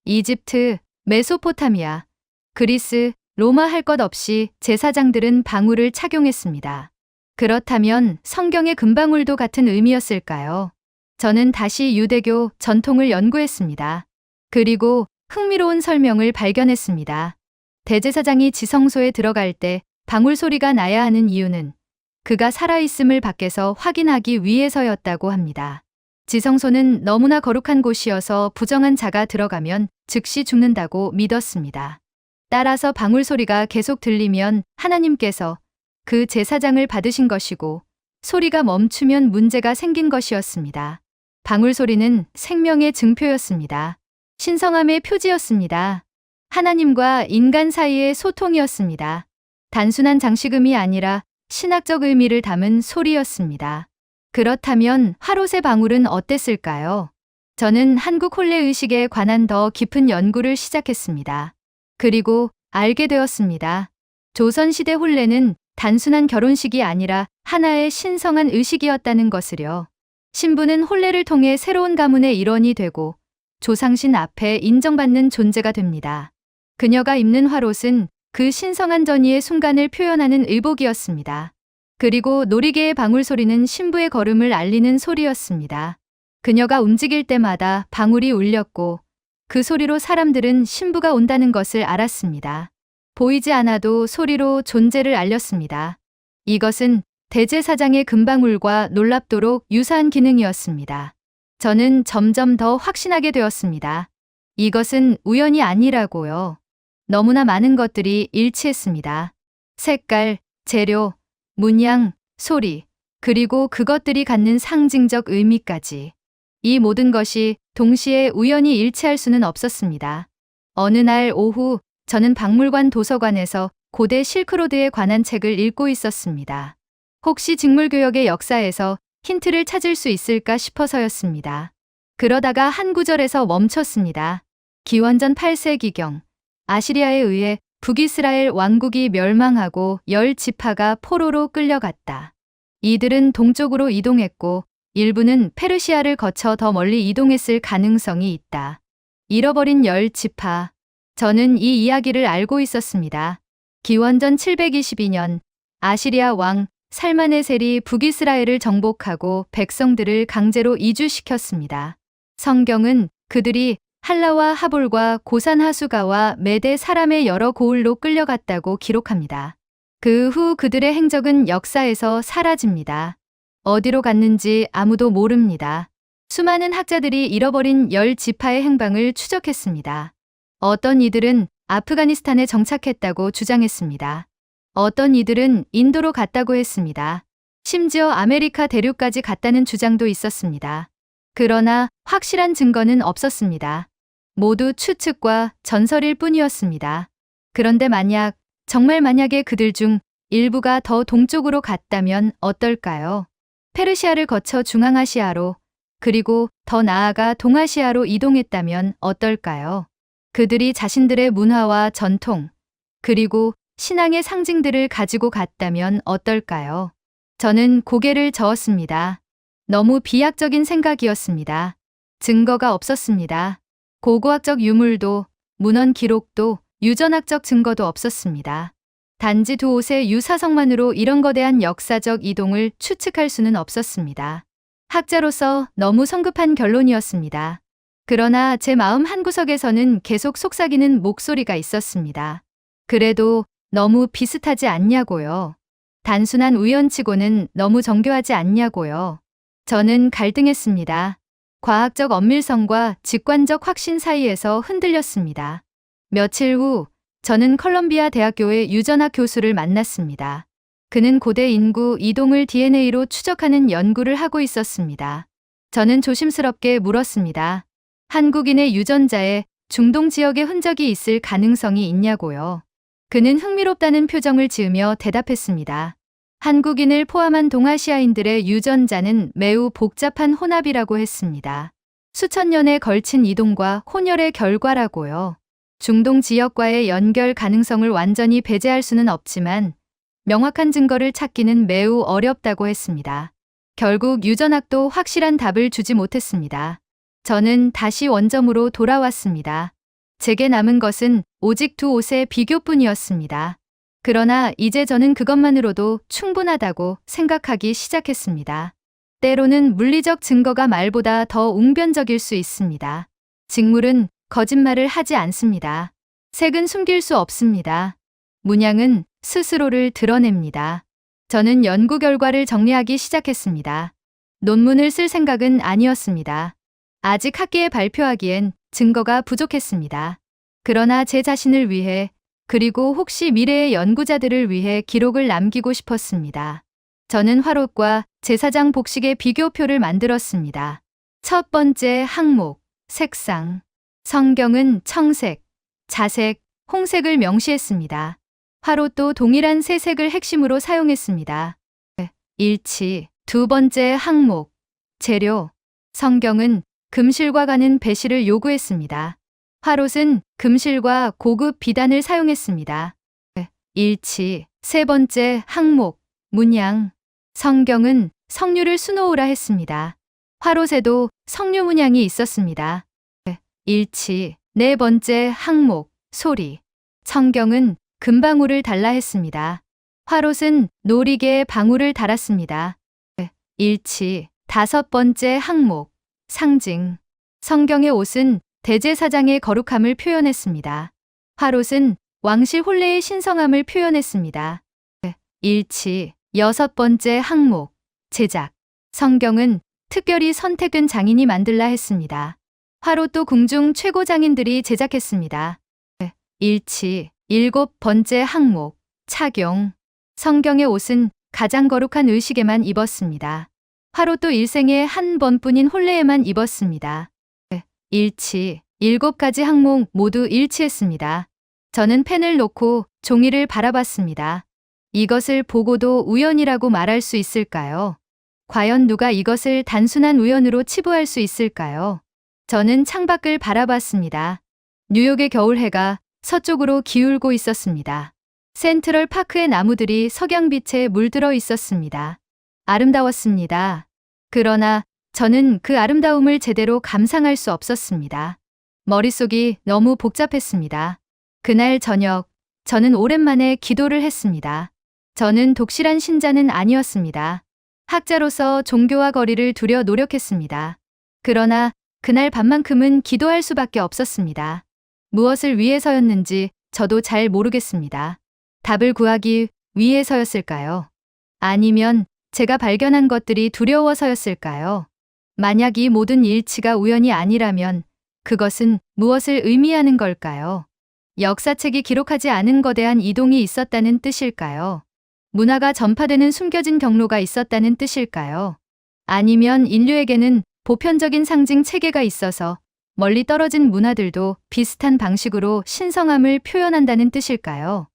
이집트, 메소포타미아, 그리스, 로마 할 것 없이 제사장들은 방울을 착용했습니다. 그렇다면 성경의 금방울도 같은 의미였을까요? 저는 다시 유대교 전통을 연구했습니다. 그리고 흥미로운 설명을 발견했습니다. 대제사장이 지성소에 들어갈 때 방울 소리가 나야 하는 이유는 그가 살아있음을 밖에서 확인하기 위해서였다고 합니다. 지성소는 너무나 거룩한 곳이어서 부정한 자가 들어가면 즉시 죽는다고 믿었습니다. 따라서 방울 소리가 계속 들리면 하나님께서 그 제사장을 받으신 것이고 소리가 멈추면 문제가 생긴 것이었습니다. 방울 소리는 생명의 증표였습니다. 신성함의 표지였습니다. 하나님과 인간 사이의 소통이었습니다. 단순한 장식음이 아니라 신학적 의미를 담은 소리였습니다. 그렇다면 화롯의 방울은 어땠을까요? 저는 한국 혼례 의식에 관한 더 깊은 연구를 시작했습니다. 그리고 알게 되었습니다. 조선시대 혼례는 단순한 결혼식이 아니라 하나의 신성한 의식이었다는 것을요. 신부는 혼례를 통해 새로운 가문의 일원이 되고 조상신 앞에 인정받는 존재가 됩니다. 그녀가 입는 화롯은 그 신성한 전이의 순간을 표현하는 의복이었습니다. 그리고 놀이개의 방울 소리는 신부의 걸음을 알리는 소리였습니다. 그녀가 움직일 때마다 방울이 울렸고 그 소리로 사람들은 신부가 온다는 것을 알았습니다. 보이지 않아도 소리로 존재를 알렸습니다. 이것은 대제사장의 금방울과 놀랍도록 유사한 기능이었습니다. 저는 점점 더 확신하게 되었습니다. 이것은 우연이 아니라고요. 너무나 많은 것들이 일치했습니다. 색깔, 재료, 문양, 소리, 그리고 그것들이 갖는 상징적 의미까지. 이 모든 것이 동시에 우연히 일치할 수는 없었습니다. 어느 날 오후 저는 박물관 도서관에서 고대 실크로드에 관한 책을 읽고 있었습니다. 혹시 직물교역의 역사에서 힌트를 찾을 수 있을까 싶어서였습니다. 그러다가 한 구절에서 멈췄습니다. 기원전 8세기경 아시리아에 의해 북이스라엘 왕국이 멸망하고 10지파가 포로로 끌려갔다. 이들은 동쪽으로 이동했고 일부는 페르시아를 거쳐 더 멀리 이동했을 가능성이 있다. 잃어버린 10지파. 저는 이 이야기를 알고 있었습니다. 기원전 722년 아시리아 왕 살마네셀이 북이스라엘을 정복하고 백성들을 강제로 이주시켰습니다. 성경은 그들이 할라와 하볼과 고산 하수가와 메대 사람의 여러 고을로 끌려갔다고 기록합니다. 그 후 그들의 행적은 역사에서 사라집니다. 어디로 갔는지 아무도 모릅니다. 수많은 학자들이 잃어버린 10지파의 행방을 추적했습니다. 어떤 이들은 아프가니스탄에 정착했다고 주장했습니다. 어떤 이들은 인도로 갔다고 했습니다. 심지어 아메리카 대륙까지 갔다는 주장도 있었습니다. 그러나 확실한 증거는 없었습니다. 모두 추측과 전설일 뿐이었습니다. 그런데 정말 만약에 그들 중 일부가 더 동쪽으로 갔다면 어떨까요? 페르시아를 거쳐 중앙아시아로, 그리고 더 나아가 동아시아로 이동했다면 어떨까요? 그들이 자신들의 문화와 전통, 그리고 신앙의 상징들을 가지고 갔다면 어떨까요? 저는 고개를 저었습니다. 너무 비약적인 생각이었습니다. 증거가 없었습니다. 고고학적 유물도, 문헌 기록도, 유전학적 증거도 없었습니다. 단지 두 옷의 유사성만으로 이런 거대한 역사적 이동을 추측할 수는 없었습니다. 학자로서 너무 성급한 결론이었습니다. 그러나 제 마음 한구석에서는 계속 속삭이는 목소리가 있었습니다. 그래도 너무 비슷하지 않냐고요. 단순한 우연치고는 너무 정교하지 않냐고요. 저는 갈등했습니다. 과학적 엄밀성과 직관적 확신 사이에서 흔들렸습니다. 며칠 후 저는 컬럼비아 대학교의 유전학 교수를 만났습니다. 그는 고대 인구 이동을 DNA로 추적하는 연구를 하고 있었습니다. 저는 조심스럽게 물었습니다. 한국인의 유전자에 중동 지역의 흔적이 있을 가능성이 있냐고요. 그는 흥미롭다는 표정을 지으며 대답했습니다. 한국인을 포함한 동아시아인들의 유전자는 매우 복잡한 혼합이라고 했습니다. 수천 년에 걸친 이동과 혼혈의 결과라고요. 중동 지역과의 연결 가능성을 완전히 배제할 수는 없지만 명확한 증거를 찾기는 매우 어렵다고 했습니다. 결국 유전학도 확실한 답을 주지 못했습니다. 저는 다시 원점으로 돌아왔습니다. 제게 남은 것은 오직 두 옷의 비교뿐이었습니다. 그러나 이제 저는 그것만으로도 충분하다고 생각하기 시작했습니다. 때로는 물리적 증거가 말보다 더 웅변적일 수 있습니다. 직물은 거짓말을 하지 않습니다. 색은 숨길 수 없습니다. 문양은 스스로를 드러냅니다. 저는 연구 결과를 정리하기 시작했습니다. 논문을 쓸 생각은 아니었습니다. 아직 학계에 발표하기엔 증거가 부족했습니다. 그러나 제 자신을 위해, 그리고 혹시 미래의 연구자들을 위해 기록을 남기고 싶었습니다. 저는 화롯과 제사장 복식의 비교표를 만들었습니다. 첫 번째 항목, 색상. 성경은 청색, 자색, 홍색을 명시했습니다. 화롯도 동일한 세 색을 핵심으로 사용했습니다. 일치. 두 번째 항목, 재료. 성경은 금실과 가는 배실을 요구했습니다. 화롯은 금실과 고급 비단을 사용했습니다. 일치. 세 번째 항목, 문양. 성경은 석류를 수놓으라 했습니다. 화롯에도 석류 문양이 있었습니다. 일치. 네 번째 항목, 소리. 성경은 금방울을 달라 했습니다. 화롯은 놀이개에 방울을 달았습니다. 일치. 다섯 번째 항목, 상징. 성경의 옷은 대제사장의 거룩함을 표현했습니다. 화롯은 왕실 혼례의 신성함을 표현했습니다. 일치. 여섯 번째 항목, 제작. 성경은 특별히 선택된 장인이 만들라 했습니다. 화롯도 궁중 최고 장인들이 제작했습니다. 일치. 일곱 번째 항목, 착용. 성경의 옷은 가장 거룩한 의식에만 입었습니다. 화롯도 일생에 한 번뿐인 혼례에만 입었습니다. 일치, 7가지 항목 모두 일치했습니다. 저는 펜을 놓고 종이를 바라봤습니다. 이것을 보고도 우연이라고 말할 수 있을까요? 과연 누가 이것을 단순한 우연으로 치부할 수 있을까요? 저는 창밖을 바라봤습니다. 뉴욕의 겨울해가 서쪽으로 기울고 있었습니다. 센트럴 파크의 나무들이 석양빛에 물들어 있었습니다. 아름다웠습니다. 그러나 저는 그 아름다움을 제대로 감상할 수 없었습니다. 머릿속이 너무 복잡했습니다. 그날 저녁, 저는 오랜만에 기도를 했습니다. 저는 독실한 신자는 아니었습니다. 학자로서 종교와 거리를 두려 노력했습니다. 그러나 그날 밤만큼은 기도할 수밖에 없었습니다. 무엇을 위해서였는지 저도 잘 모르겠습니다. 답을 구하기 위해서였을까요? 아니면 제가 발견한 것들이 두려워서였을까요? 만약 이 모든 일치가 우연이 아니라면 그것은 무엇을 의미하는 걸까요? 역사책이 기록하지 않은 거대한 이동이 있었다는 뜻일까요? 문화가 전파되는 숨겨진 경로가 있었다는 뜻일까요? 아니면 인류에게는 보편적인 상징 체계가 있어서 멀리 떨어진 문화들도 비슷한 방식으로 신성함을 표현한다는 뜻일까요?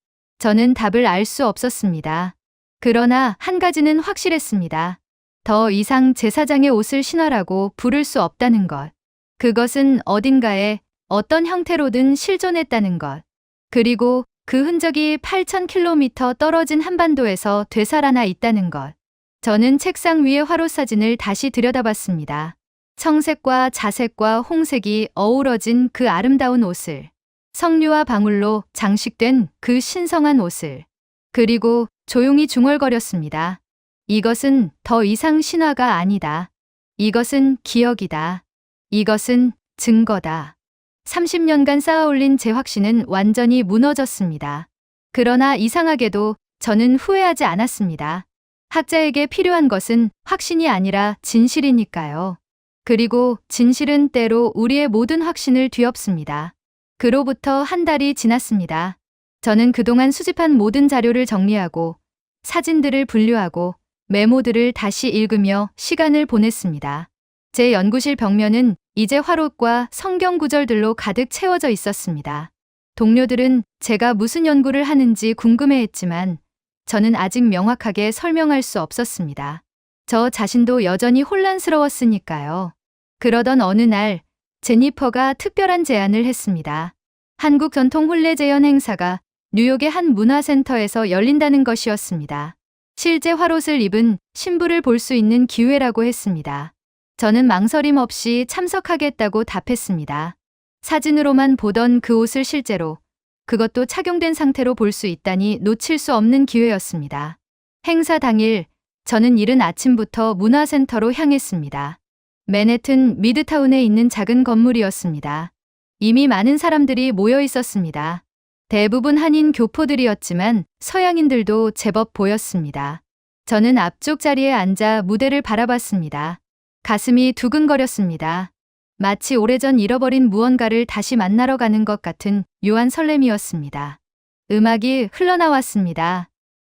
저는 답을 알 수 없었습니다. 그러나 한 가지는 확실했습니다. 더 이상 제사장의 옷을 신화라고 부를 수 없다는 것. 그것은 어딘가에 어떤 형태로든 실존했다는 것. 그리고 그 흔적이 8,000km 떨어진 한반도에서 되살아나 있다는 것. 저는 책상 위의 화로 사진을 다시 들여다봤습니다. 청색과 자색과 홍색이 어우러진 그 아름다운 옷을. 석류와 방울로 장식된 그 신성한 옷을. 그리고 조용히 중얼거렸습니다. 이것은 더 이상 신화가 아니다. 이것은 기억이다. 이것은 증거다. 30년간 쌓아올린 제 확신은 완전히 무너졌습니다. 그러나 이상하게도 저는 후회하지 않았습니다. 학자에게 필요한 것은 확신이 아니라 진실이니까요. 그리고 진실은 때로 우리의 모든 확신을 뒤엎습니다. 그로부터 한 달이 지났습니다. 저는 그동안 수집한 모든 자료를 정리하고 사진들을 분류하고 메모들을 다시 읽으며 시간을 보냈습니다. 제 연구실 벽면은 이제 화롯과 성경 구절들로 가득 채워져 있었습니다. 동료들은 제가 무슨 연구를 하는지 궁금해했지만 저는 아직 명확하게 설명할 수 없었습니다. 저 자신도 여전히 혼란스러웠으니까요. 그러던 어느 날 제니퍼가 특별한 제안을 했습니다. 한국 전통 혼례 재현 행사가 뉴욕의 한 문화센터에서 열린다는 것이었습니다. 실제 화롯을 입은 신부를 볼 수 있는 기회라고 했습니다. 저는 망설임 없이 참석하겠다고 답했습니다. 사진으로만 보던 그 옷을 실제로, 그것도 착용된 상태로 볼 수 있다니 놓칠 수 없는 기회였습니다. 행사 당일, 저는 이른 아침부터 문화센터로 향했습니다. 맨해튼 미드타운에 있는 작은 건물이었습니다. 이미 많은 사람들이 모여 있었습니다. 대부분 한인 교포들이었지만 서양인들도 제법 보였습니다. 저는 앞쪽 자리에 앉아 무대를 바라봤습니다. 가슴이 두근거렸습니다. 마치 오래전 잃어버린 무언가를 다시 만나러 가는 것 같은 묘한 설렘이었습니다. 음악이 흘러나왔습니다.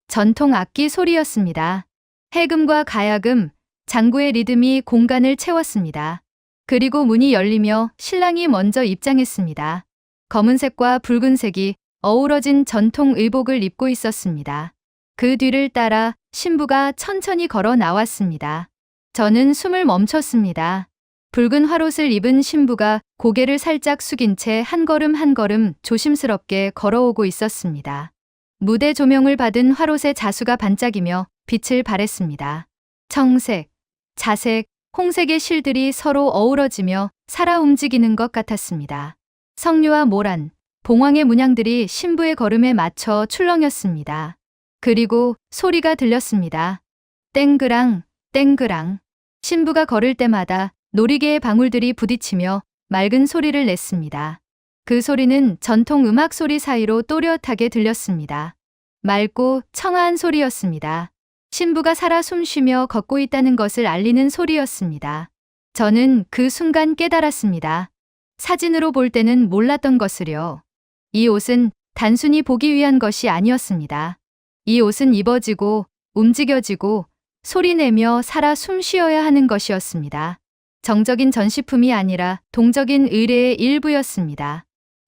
전통 악기 소리였습니다. 해금과 가야금, 장구의 리듬이 공간을 채웠습니다. 그리고 문이 열리며 신랑이 먼저 입장했습니다. 검은색과 붉은색이 어우러진 전통 의복을 입고 있었습니다. 그 뒤를 따라 신부가 천천히 걸어 나왔습니다. 저는 숨을 멈췄습니다. 붉은 화롯을 입은 신부가 고개를 살짝 숙인 채 한 걸음 한 걸음 조심스럽게 걸어오고 있었습니다. 무대 조명을 받은 화롯의 자수가 반짝이며 빛을 발했습니다. 청색, 자색, 홍색의 실들이 서로 어우러지며 살아 움직이는 것 같았습니다. 석류와 모란, 봉황의 문양들이 신부의 걸음에 맞춰 출렁였습니다. 그리고 소리가 들렸습니다. 땡그랑, 땡그랑. 신부가 걸을 때마다 놀이개의 방울들이 부딪히며 맑은 소리를 냈습니다. 그 소리는 전통 음악 소리 사이로 또렷하게 들렸습니다. 맑고 청아한 소리였습니다. 신부가 살아 숨쉬며 걷고 있다는 것을 알리는 소리였습니다. 저는 그 순간 깨달았습니다. 사진으로 볼 때는 몰랐던 것을요. 이 옷은 단순히 보기 위한 것이 아니었습니다. 이 옷은 입어지고 움직여지고 소리내며 살아 숨쉬어야 하는 것이었습니다. 정적인 전시품이 아니라 동적인 의례의 일부였습니다.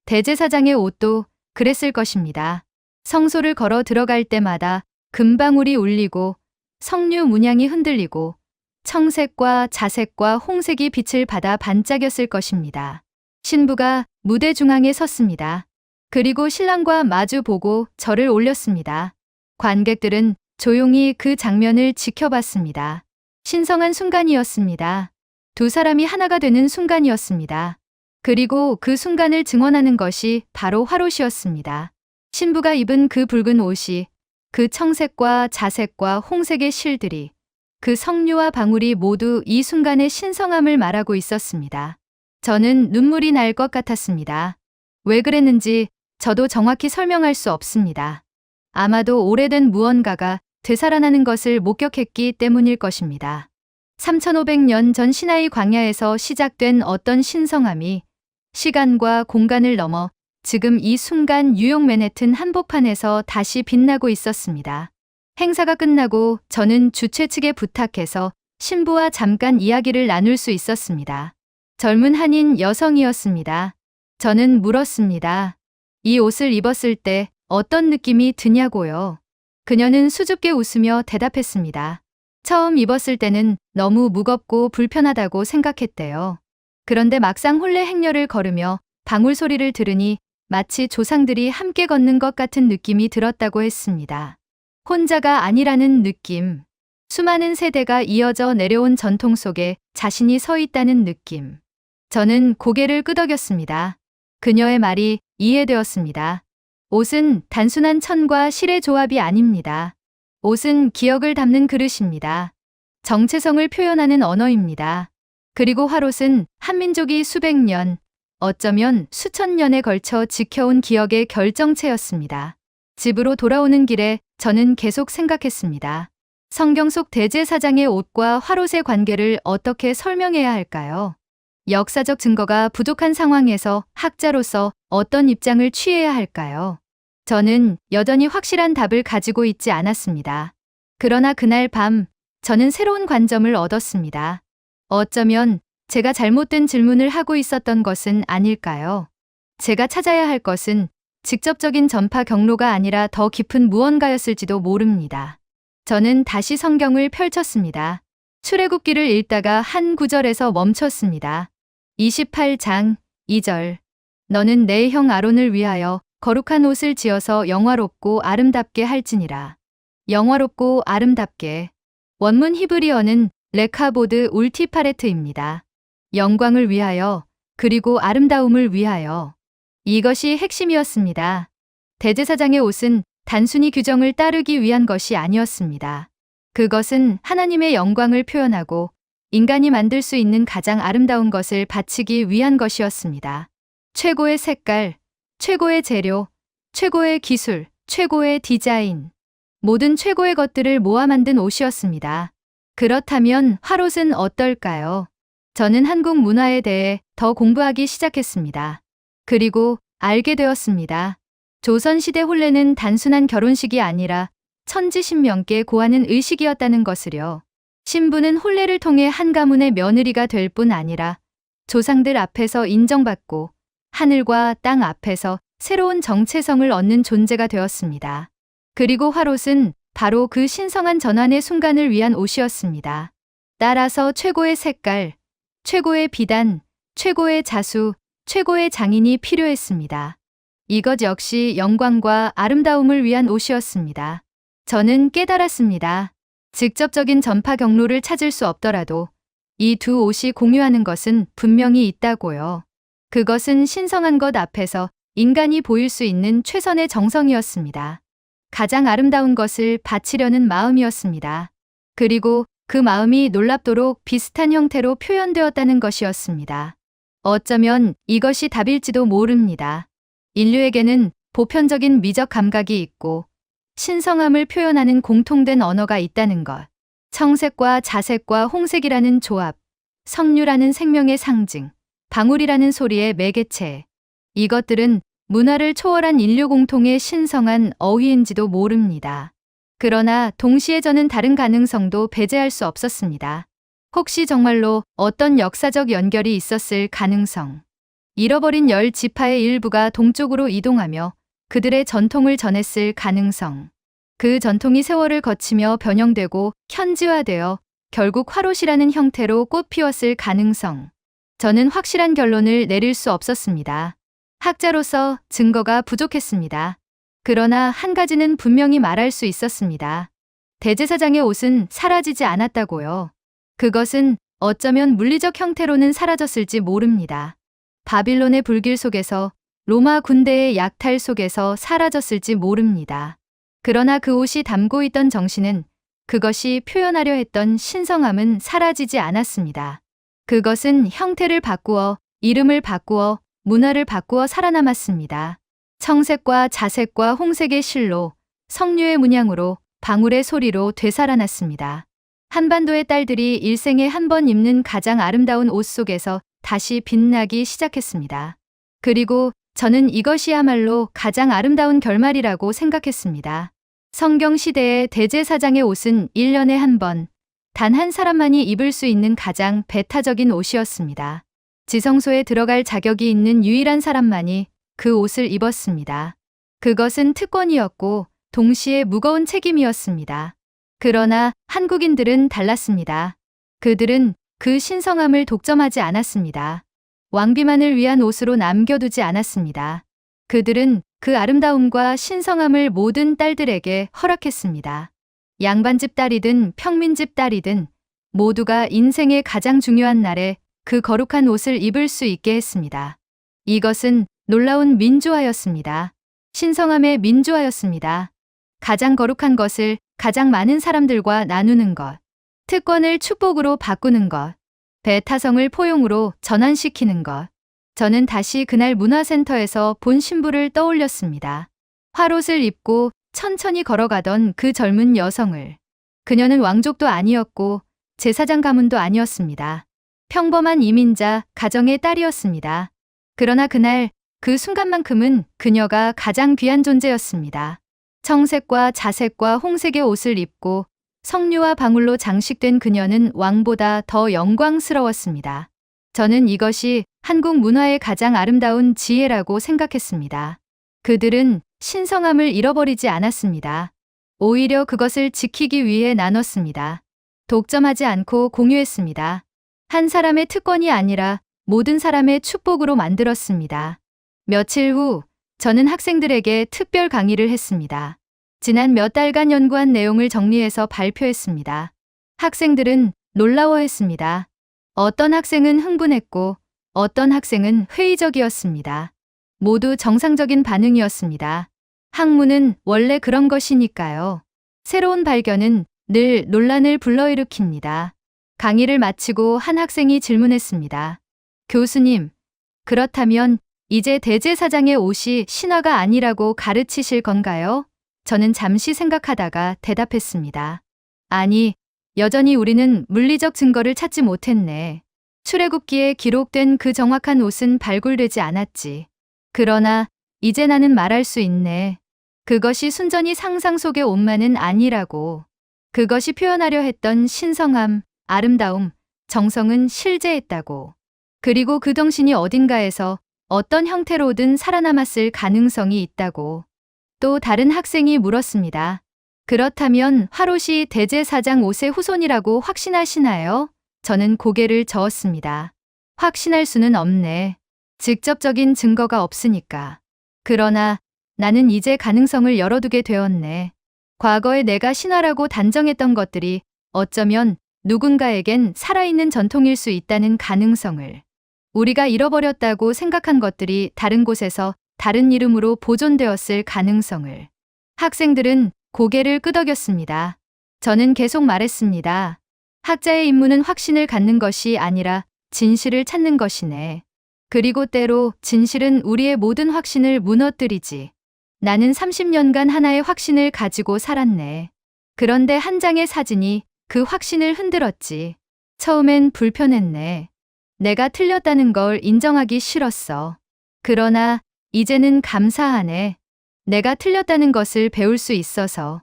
대제사장의 옷도 그랬을 것입니다. 성소를 걸어 들어갈 때마다 금방울이 울리고 석류 문양이 흔들리고 청색과 자색과 홍색이 빛을 받아 반짝였을 것입니다. 신부가 무대 중앙에 섰습니다. 그리고 신랑과 마주 보고 절을 올렸습니다. 관객들은 조용히 그 장면을 지켜봤습니다. 신성한 순간이었습니다. 두 사람이 하나가 되는 순간이었습니다. 그리고 그 순간을 증언하는 것이 바로 화롯이었습니다. 신부가 입은 그 붉은 옷이, 그 청색과 자색과 홍색의 실들이, 그 석류와 방울이 모두 이 순간의 신성함을 말하고 있었습니다. 저는 눈물이 날 것 같았습니다. 왜 그랬는지 저도 정확히 설명할 수 없습니다. 아마도 오래된 무언가가 되살아나는 것을 목격했기 때문일 것입니다. 3500년 전 시나이 광야에서 시작된 어떤 신성함이 시간과 공간을 넘어 지금 이 순간 뉴욕 맨해튼 한복판에서 다시 빛나고 있었습니다. 행사가 끝나고 저는 주최 측에 부탁해서 신부와 잠깐 이야기를 나눌 수 있었습니다. 젊은 한인 여성이었습니다. 저는 물었습니다. 이 옷을 입었을 때 어떤 느낌이 드냐고요. 그녀는 수줍게 웃으며 대답했습니다. 처음 입었을 때는 너무 무겁고 불편하다고 생각했대요. 그런데 막상 혼례 행렬을 걸으며 방울 소리를 들으니 마치 조상들이 함께 걷는 것 같은 느낌이 들었다고 했습니다. 혼자가 아니라는 느낌. 수많은 세대가 이어져 내려온 전통 속에 자신이 서 있다는 느낌. 저는 고개를 끄덕였습니다. 그녀의 말이 이해되었습니다. 옷은 단순한 천과 실의 조합이 아닙니다. 옷은 기억을 담는 그릇입니다. 정체성을 표현하는 언어입니다. 그리고 화롯은 한민족이 수백 년, 어쩌면 수천 년에 걸쳐 지켜온 기억의 결정체였습니다. 집으로 돌아오는 길에 저는 계속 생각했습니다. 성경 속 대제사장의 옷과 화롯의 관계를 어떻게 설명해야 할까요? 역사적 증거가 부족한 상황에서 학자로서 어떤 입장을 취해야 할까요? 저는 여전히 확실한 답을 가지고 있지 않았습니다. 그러나 그날 밤 저는 새로운 관점을 얻었습니다. 어쩌면 제가 잘못된 질문을 하고 있었던 것은 아닐까요? 제가 찾아야 할 것은 직접적인 전파 경로가 아니라 더 깊은 무언가였을지도 모릅니다. 저는 다시 성경을 펼쳤습니다. 출애굽기를 읽다가 한 구절에서 멈췄습니다. 28장 2절. 너는 내 형 아론을 위하여 거룩한 옷을 지어서 영화롭고 아름답게 할지니라. 영화롭고 아름답게. 원문 히브리어는 레카보드 울티파레트입니다. 영광을 위하여, 그리고 아름다움을 위하여. 이것이 핵심이었습니다. 대제사장의 옷은 단순히 규정을 따르기 위한 것이 아니었습니다. 그것은 하나님의 영광을 표현하고 인간이 만들 수 있는 가장 아름다운 것을 바치기 위한 것이었습니다. 최고의 색깔, 최고의 재료, 최고의 기술, 최고의 디자인. 모든 최고의 것들을 모아 만든 옷이었습니다. 그렇다면 화롯은 어떨까요? 저는 한국 문화에 대해 더 공부하기 시작했습니다. 그리고 알게 되었습니다. 조선시대 혼례는 단순한 결혼식이 아니라 천지신명께 고하는 의식이었다는 것을요. 신부는 혼례를 통해 한 가문의 며느리가 될 뿐 아니라 조상들 앞에서 인정받고 하늘과 땅 앞에서 새로운 정체성을 얻는 존재가 되었습니다. 그리고 화롯은 바로 그 신성한 전환의 순간을 위한 옷이었습니다. 따라서 최고의 색깔, 최고의 비단, 최고의 자수, 최고의 장인이 필요했습니다. 이것 역시 영광과 아름다움을 위한 옷이었습니다. 저는 깨달았습니다. 직접적인 전파 경로를 찾을 수 없더라도 이 두 옷이 공유하는 것은 분명히 있다고요. 그것은 신성한 것 앞에서 인간이 보일 수 있는 최선의 정성이었습니다. 가장 아름다운 것을 바치려는 마음이었습니다. 그리고 그 마음이 놀랍도록 비슷한 형태로 표현되었다는 것이었습니다. 어쩌면 이것이 답일지도 모릅니다. 인류에게는 보편적인 미적 감각이 있고 신성함을 표현하는 공통된 언어가 있다는 것. 청색과 자색과 홍색이라는 조합, 석류라는 생명의 상징, 방울이라는 소리의 매개체. 이것들은 문화를 초월한 인류 공통의 신성한 어휘인지도 모릅니다. 그러나 동시에 저는 다른 가능성도 배제할 수 없었습니다. 혹시 정말로 어떤 역사적 연결이 있었을 가능성. 잃어버린 10지파의 일부가 동쪽으로 이동하며 그들의 전통을 전했을 가능성. 그 전통이 세월을 거치며 변형되고 현지화되어 결국 화롯이라는 형태로 꽃피웠을 가능성. 저는 확실한 결론을 내릴 수 없었습니다. 학자로서 증거가 부족했습니다. 그러나 한 가지는 분명히 말할 수 있었습니다. 대제사장의 옷은 사라지지 않았다고요. 그것은 어쩌면 물리적 형태로는 사라졌을지 모릅니다. 바빌론의 불길 속에서, 로마 군대의 약탈 속에서 사라졌을지 모릅니다. 그러나 그 옷이 담고 있던 정신은, 그것이 표현하려 했던 신성함은 사라지지 않았습니다. 그것은 형태를 바꾸어, 이름을 바꾸어, 문화를 바꾸어 살아남았습니다. 청색과 자색과 홍색의 실로, 석류의 문양으로, 방울의 소리로 되살아났습니다. 한반도의 딸들이 일생에 한 번 입는 가장 아름다운 옷 속에서 다시 빛나기 시작했습니다. 그리고 저는 이것이야말로 가장 아름다운 결말이라고 생각했습니다. 성경 시대의 대제사장의 옷은 1년에 한 번, 단 한 사람만이 입을 수 있는 가장 배타적인 옷이었습니다. 지성소에 들어갈 자격이 있는 유일한 사람만이 그 옷을 입었습니다. 그것은 특권이었고 동시에 무거운 책임이었습니다. 그러나 한국인들은 달랐습니다. 그들은 그 신성함을 독점하지 않았습니다. 왕비만을 위한 옷으로 남겨두지 않았습니다. 그들은 그 아름다움과 신성함을 모든 딸들에게 허락했습니다. 양반집 딸이든 평민집 딸이든 모두가 인생의 가장 중요한 날에 그 거룩한 옷을 입을 수 있게 했습니다. 이것은 놀라운 민주화였습니다. 신성함의 민주화였습니다. 가장 거룩한 것을 가장 많은 사람들과 나누는 것, 특권을 축복으로 바꾸는 것, 배타성을 포용으로 전환시키는 것. 저는 다시 그날 문화센터에서 본 신부를 떠올렸습니다. 화롯을 입고 천천히 걸어가던 그 젊은 여성을. 그녀는 왕족도 아니었고 제사장 가문도 아니었습니다. 평범한 이민자 가정의 딸이었습니다. 그러나 그날 그 순간만큼은 그녀가 가장 귀한 존재였습니다. 청색과 자색과 홍색의 옷을 입고 석류와 방울로 장식된 그녀는 왕보다 더 영광스러웠습니다. 저는 이것이 한국 문화의 가장 아름다운 지혜라고 생각했습니다. 그들은 신성함을 잃어버리지 않았습니다. 오히려 그것을 지키기 위해 나눴습니다. 독점하지 않고 공유했습니다. 한 사람의 특권이 아니라 모든 사람의 축복으로 만들었습니다. 며칠 후 저는 학생들에게 특별 강의를 했습니다. 지난 몇 달간 연구한 내용을 정리해서 발표했습니다. 학생들은 놀라워했습니다. 어떤 학생은 흥분했고 어떤 학생은 회의적이었습니다. 모두 정상적인 반응이었습니다. 학문은 원래 그런 것이니까요. 새로운 발견은 늘 논란을 불러일으킵니다. 강의를 마치고 한 학생이 질문했습니다. 교수님, 그렇다면 이제 대제사장의 옷이 신화가 아니라고 가르치실 건가요? 저는 잠시 생각하다가 대답했습니다. 아니, 여전히 우리는 물리적 증거를 찾지 못했네. 출애굽기에 기록된 그 정확한 옷은 발굴되지 않았지. 그러나 이제 나는 말할 수 있네. 그것이 순전히 상상 속의 옷만은 아니라고. 그것이 표현하려 했던 신성함, 아름다움, 정성은 실제했다고. 그리고 그 정신이 어딘가에서 어떤 형태로든 살아남았을 가능성이 있다고. 또 다른 학생이 물었습니다. 그렇다면 화롯이 대제사장 옷의 후손이라고 확신하시나요? 저는 고개를 저었습니다. 확신할 수는 없네. 직접적인 증거가 없으니까. 그러나 나는 이제 가능성을 열어두게 되었네. 과거에 내가 신화라고 단정했던 것들이 어쩌면 누군가에겐 살아있는 전통일 수 있다는 가능성을. 우리가 잃어버렸다고 생각한 것들이 다른 곳에서 다른 이름으로 보존되었을 가능성을. 학생들은 고개를 끄덕였습니다. 저는 계속 말했습니다. 학자의 임무는 확신을 갖는 것이 아니라 진실을 찾는 것이네. 그리고 때로 진실은 우리의 모든 확신을 무너뜨리지. 나는 30년간 하나의 확신을 가지고 살았네. 그런데 한 장의 사진이 그 확신을 흔들었지. 처음엔 불편했네. 내가 틀렸다는 걸 인정하기 싫었어. 그러나 이제는 감사하네. 내가 틀렸다는 것을 배울 수 있어서.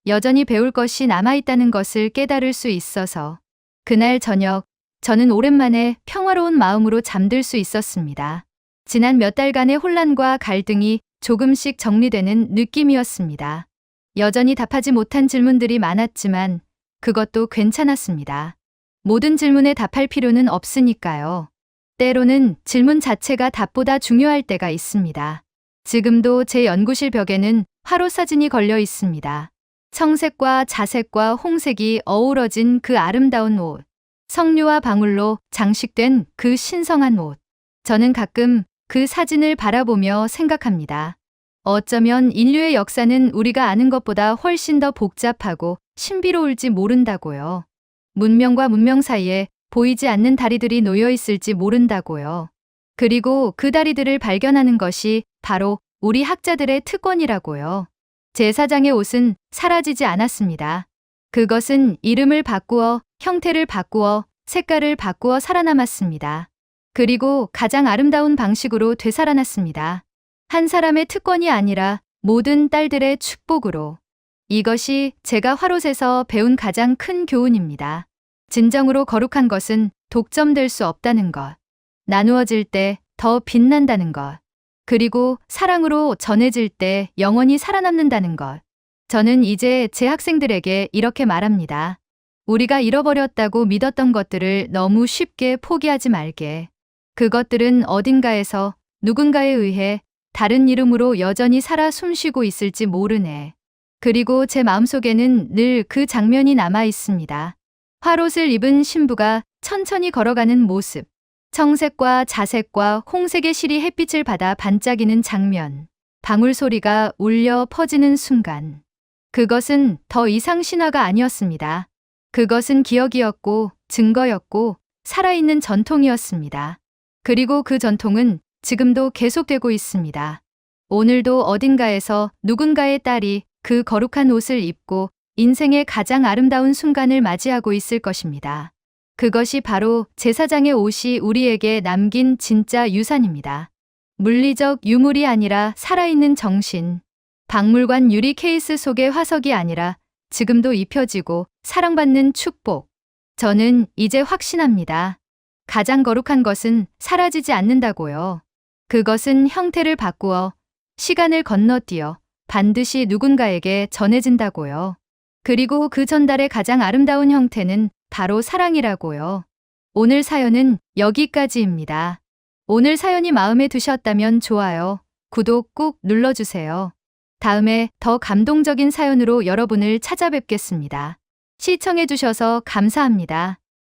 여전히 배울 것이 남아있다는 것을 깨달을 수 있어서 그날 저녁 저는 오랜만에 평화로운 마음으로 잠들 수 있었습니다. 지난 몇 달간의 혼란과 갈등이 조금씩 정리되는 느낌이었습니다. 여전히 답하지 못한 질문들이 많았지만 그것도 괜찮았습니다. 모든 질문에 답할 필요는 없으니까요. 때로는 질문 자체가 답보다 중요할 때가 있습니다. 지금도 제 연구실 벽에는 화로 사진이 걸려 있습니다. 청색과 자색과 홍색이 어우러진 그 아름다운 옷. 석류와 방울로 장식된 그 신성한 옷. 저는 가끔 그 사진을 바라보며 생각합니다. 어쩌면 인류의 역사는 우리가 아는 것보다 훨씬 더 복잡하고 신비로울지 모른다고요. 문명과 문명 사이에 보이지 않는 다리들이 놓여 있을지 모른다고요. 그리고 그 다리들을 발견하는 것이 바로 우리 학자들의 특권이라고요. 제 사장의 옷은 사라지지 않았습니다. 그것은 이름을 바꾸어, 형태를 바꾸어, 색깔을 바꾸어 살아남았습니다. 그리고 가장 아름다운 방식으로 되살아났습니다. 한 사람의 특권이 아니라 모든 딸들의 축복으로. 이것이 제가 화롯에서 배운 가장 큰 교훈입니다. 진정으로 거룩한 것은 독점될 수 없다는 것. 나누어질 때 더 빛난다는 것. 그리고 사랑으로 전해질 때 영원히 살아남는다는 것. 저는 이제 제 학생들에게 이렇게 말합니다. 우리가 잃어버렸다고 믿었던 것들을 너무 쉽게 포기하지 말게. 그것들은 어딘가에서 누군가에 의해 다른 이름으로 여전히 살아 숨쉬고 있을지 모르네. 그리고 제 마음속에는 늘 그 장면이 남아 있습니다. 화롯을 입은 신부가 천천히 걸어가는 모습. 청색과 자색과 홍색의 실이 햇빛을 받아 반짝이는 장면. 방울 소리가 울려 퍼지는 순간. 그것은 더 이상 신화가 아니었습니다. 그것은 기억이었고 증거였고 살아있는 전통이었습니다. 그리고 그 전통은 지금도 계속되고 있습니다. 오늘도 어딘가에서 누군가의 딸이 그 거룩한 옷을 입고 인생의 가장 아름다운 순간을 맞이하고 있을 것입니다. 그것이 바로 제사장의 옷이 우리에게 남긴 진짜 유산입니다. 물리적 유물이 아니라 살아있는 정신. 박물관 유리 케이스 속의 화석이 아니라 지금도 입혀지고 사랑받는 축복. 저는 이제 확신합니다. 가장 거룩한 것은 사라지지 않는다고요. 그것은 형태를 바꾸어 시간을 건너뛰어 반드시 누군가에게 전해진다고요. 그리고 그 전달의 가장 아름다운 형태는 바로 사랑이라고요. 오늘 사연은 여기까지입니다. 오늘 사연이 마음에 드셨다면 좋아요, 구독 꾹 눌러주세요. 다음에 더 감동적인 사연으로 여러분을 찾아뵙겠습니다. 시청해주셔서 감사합니다.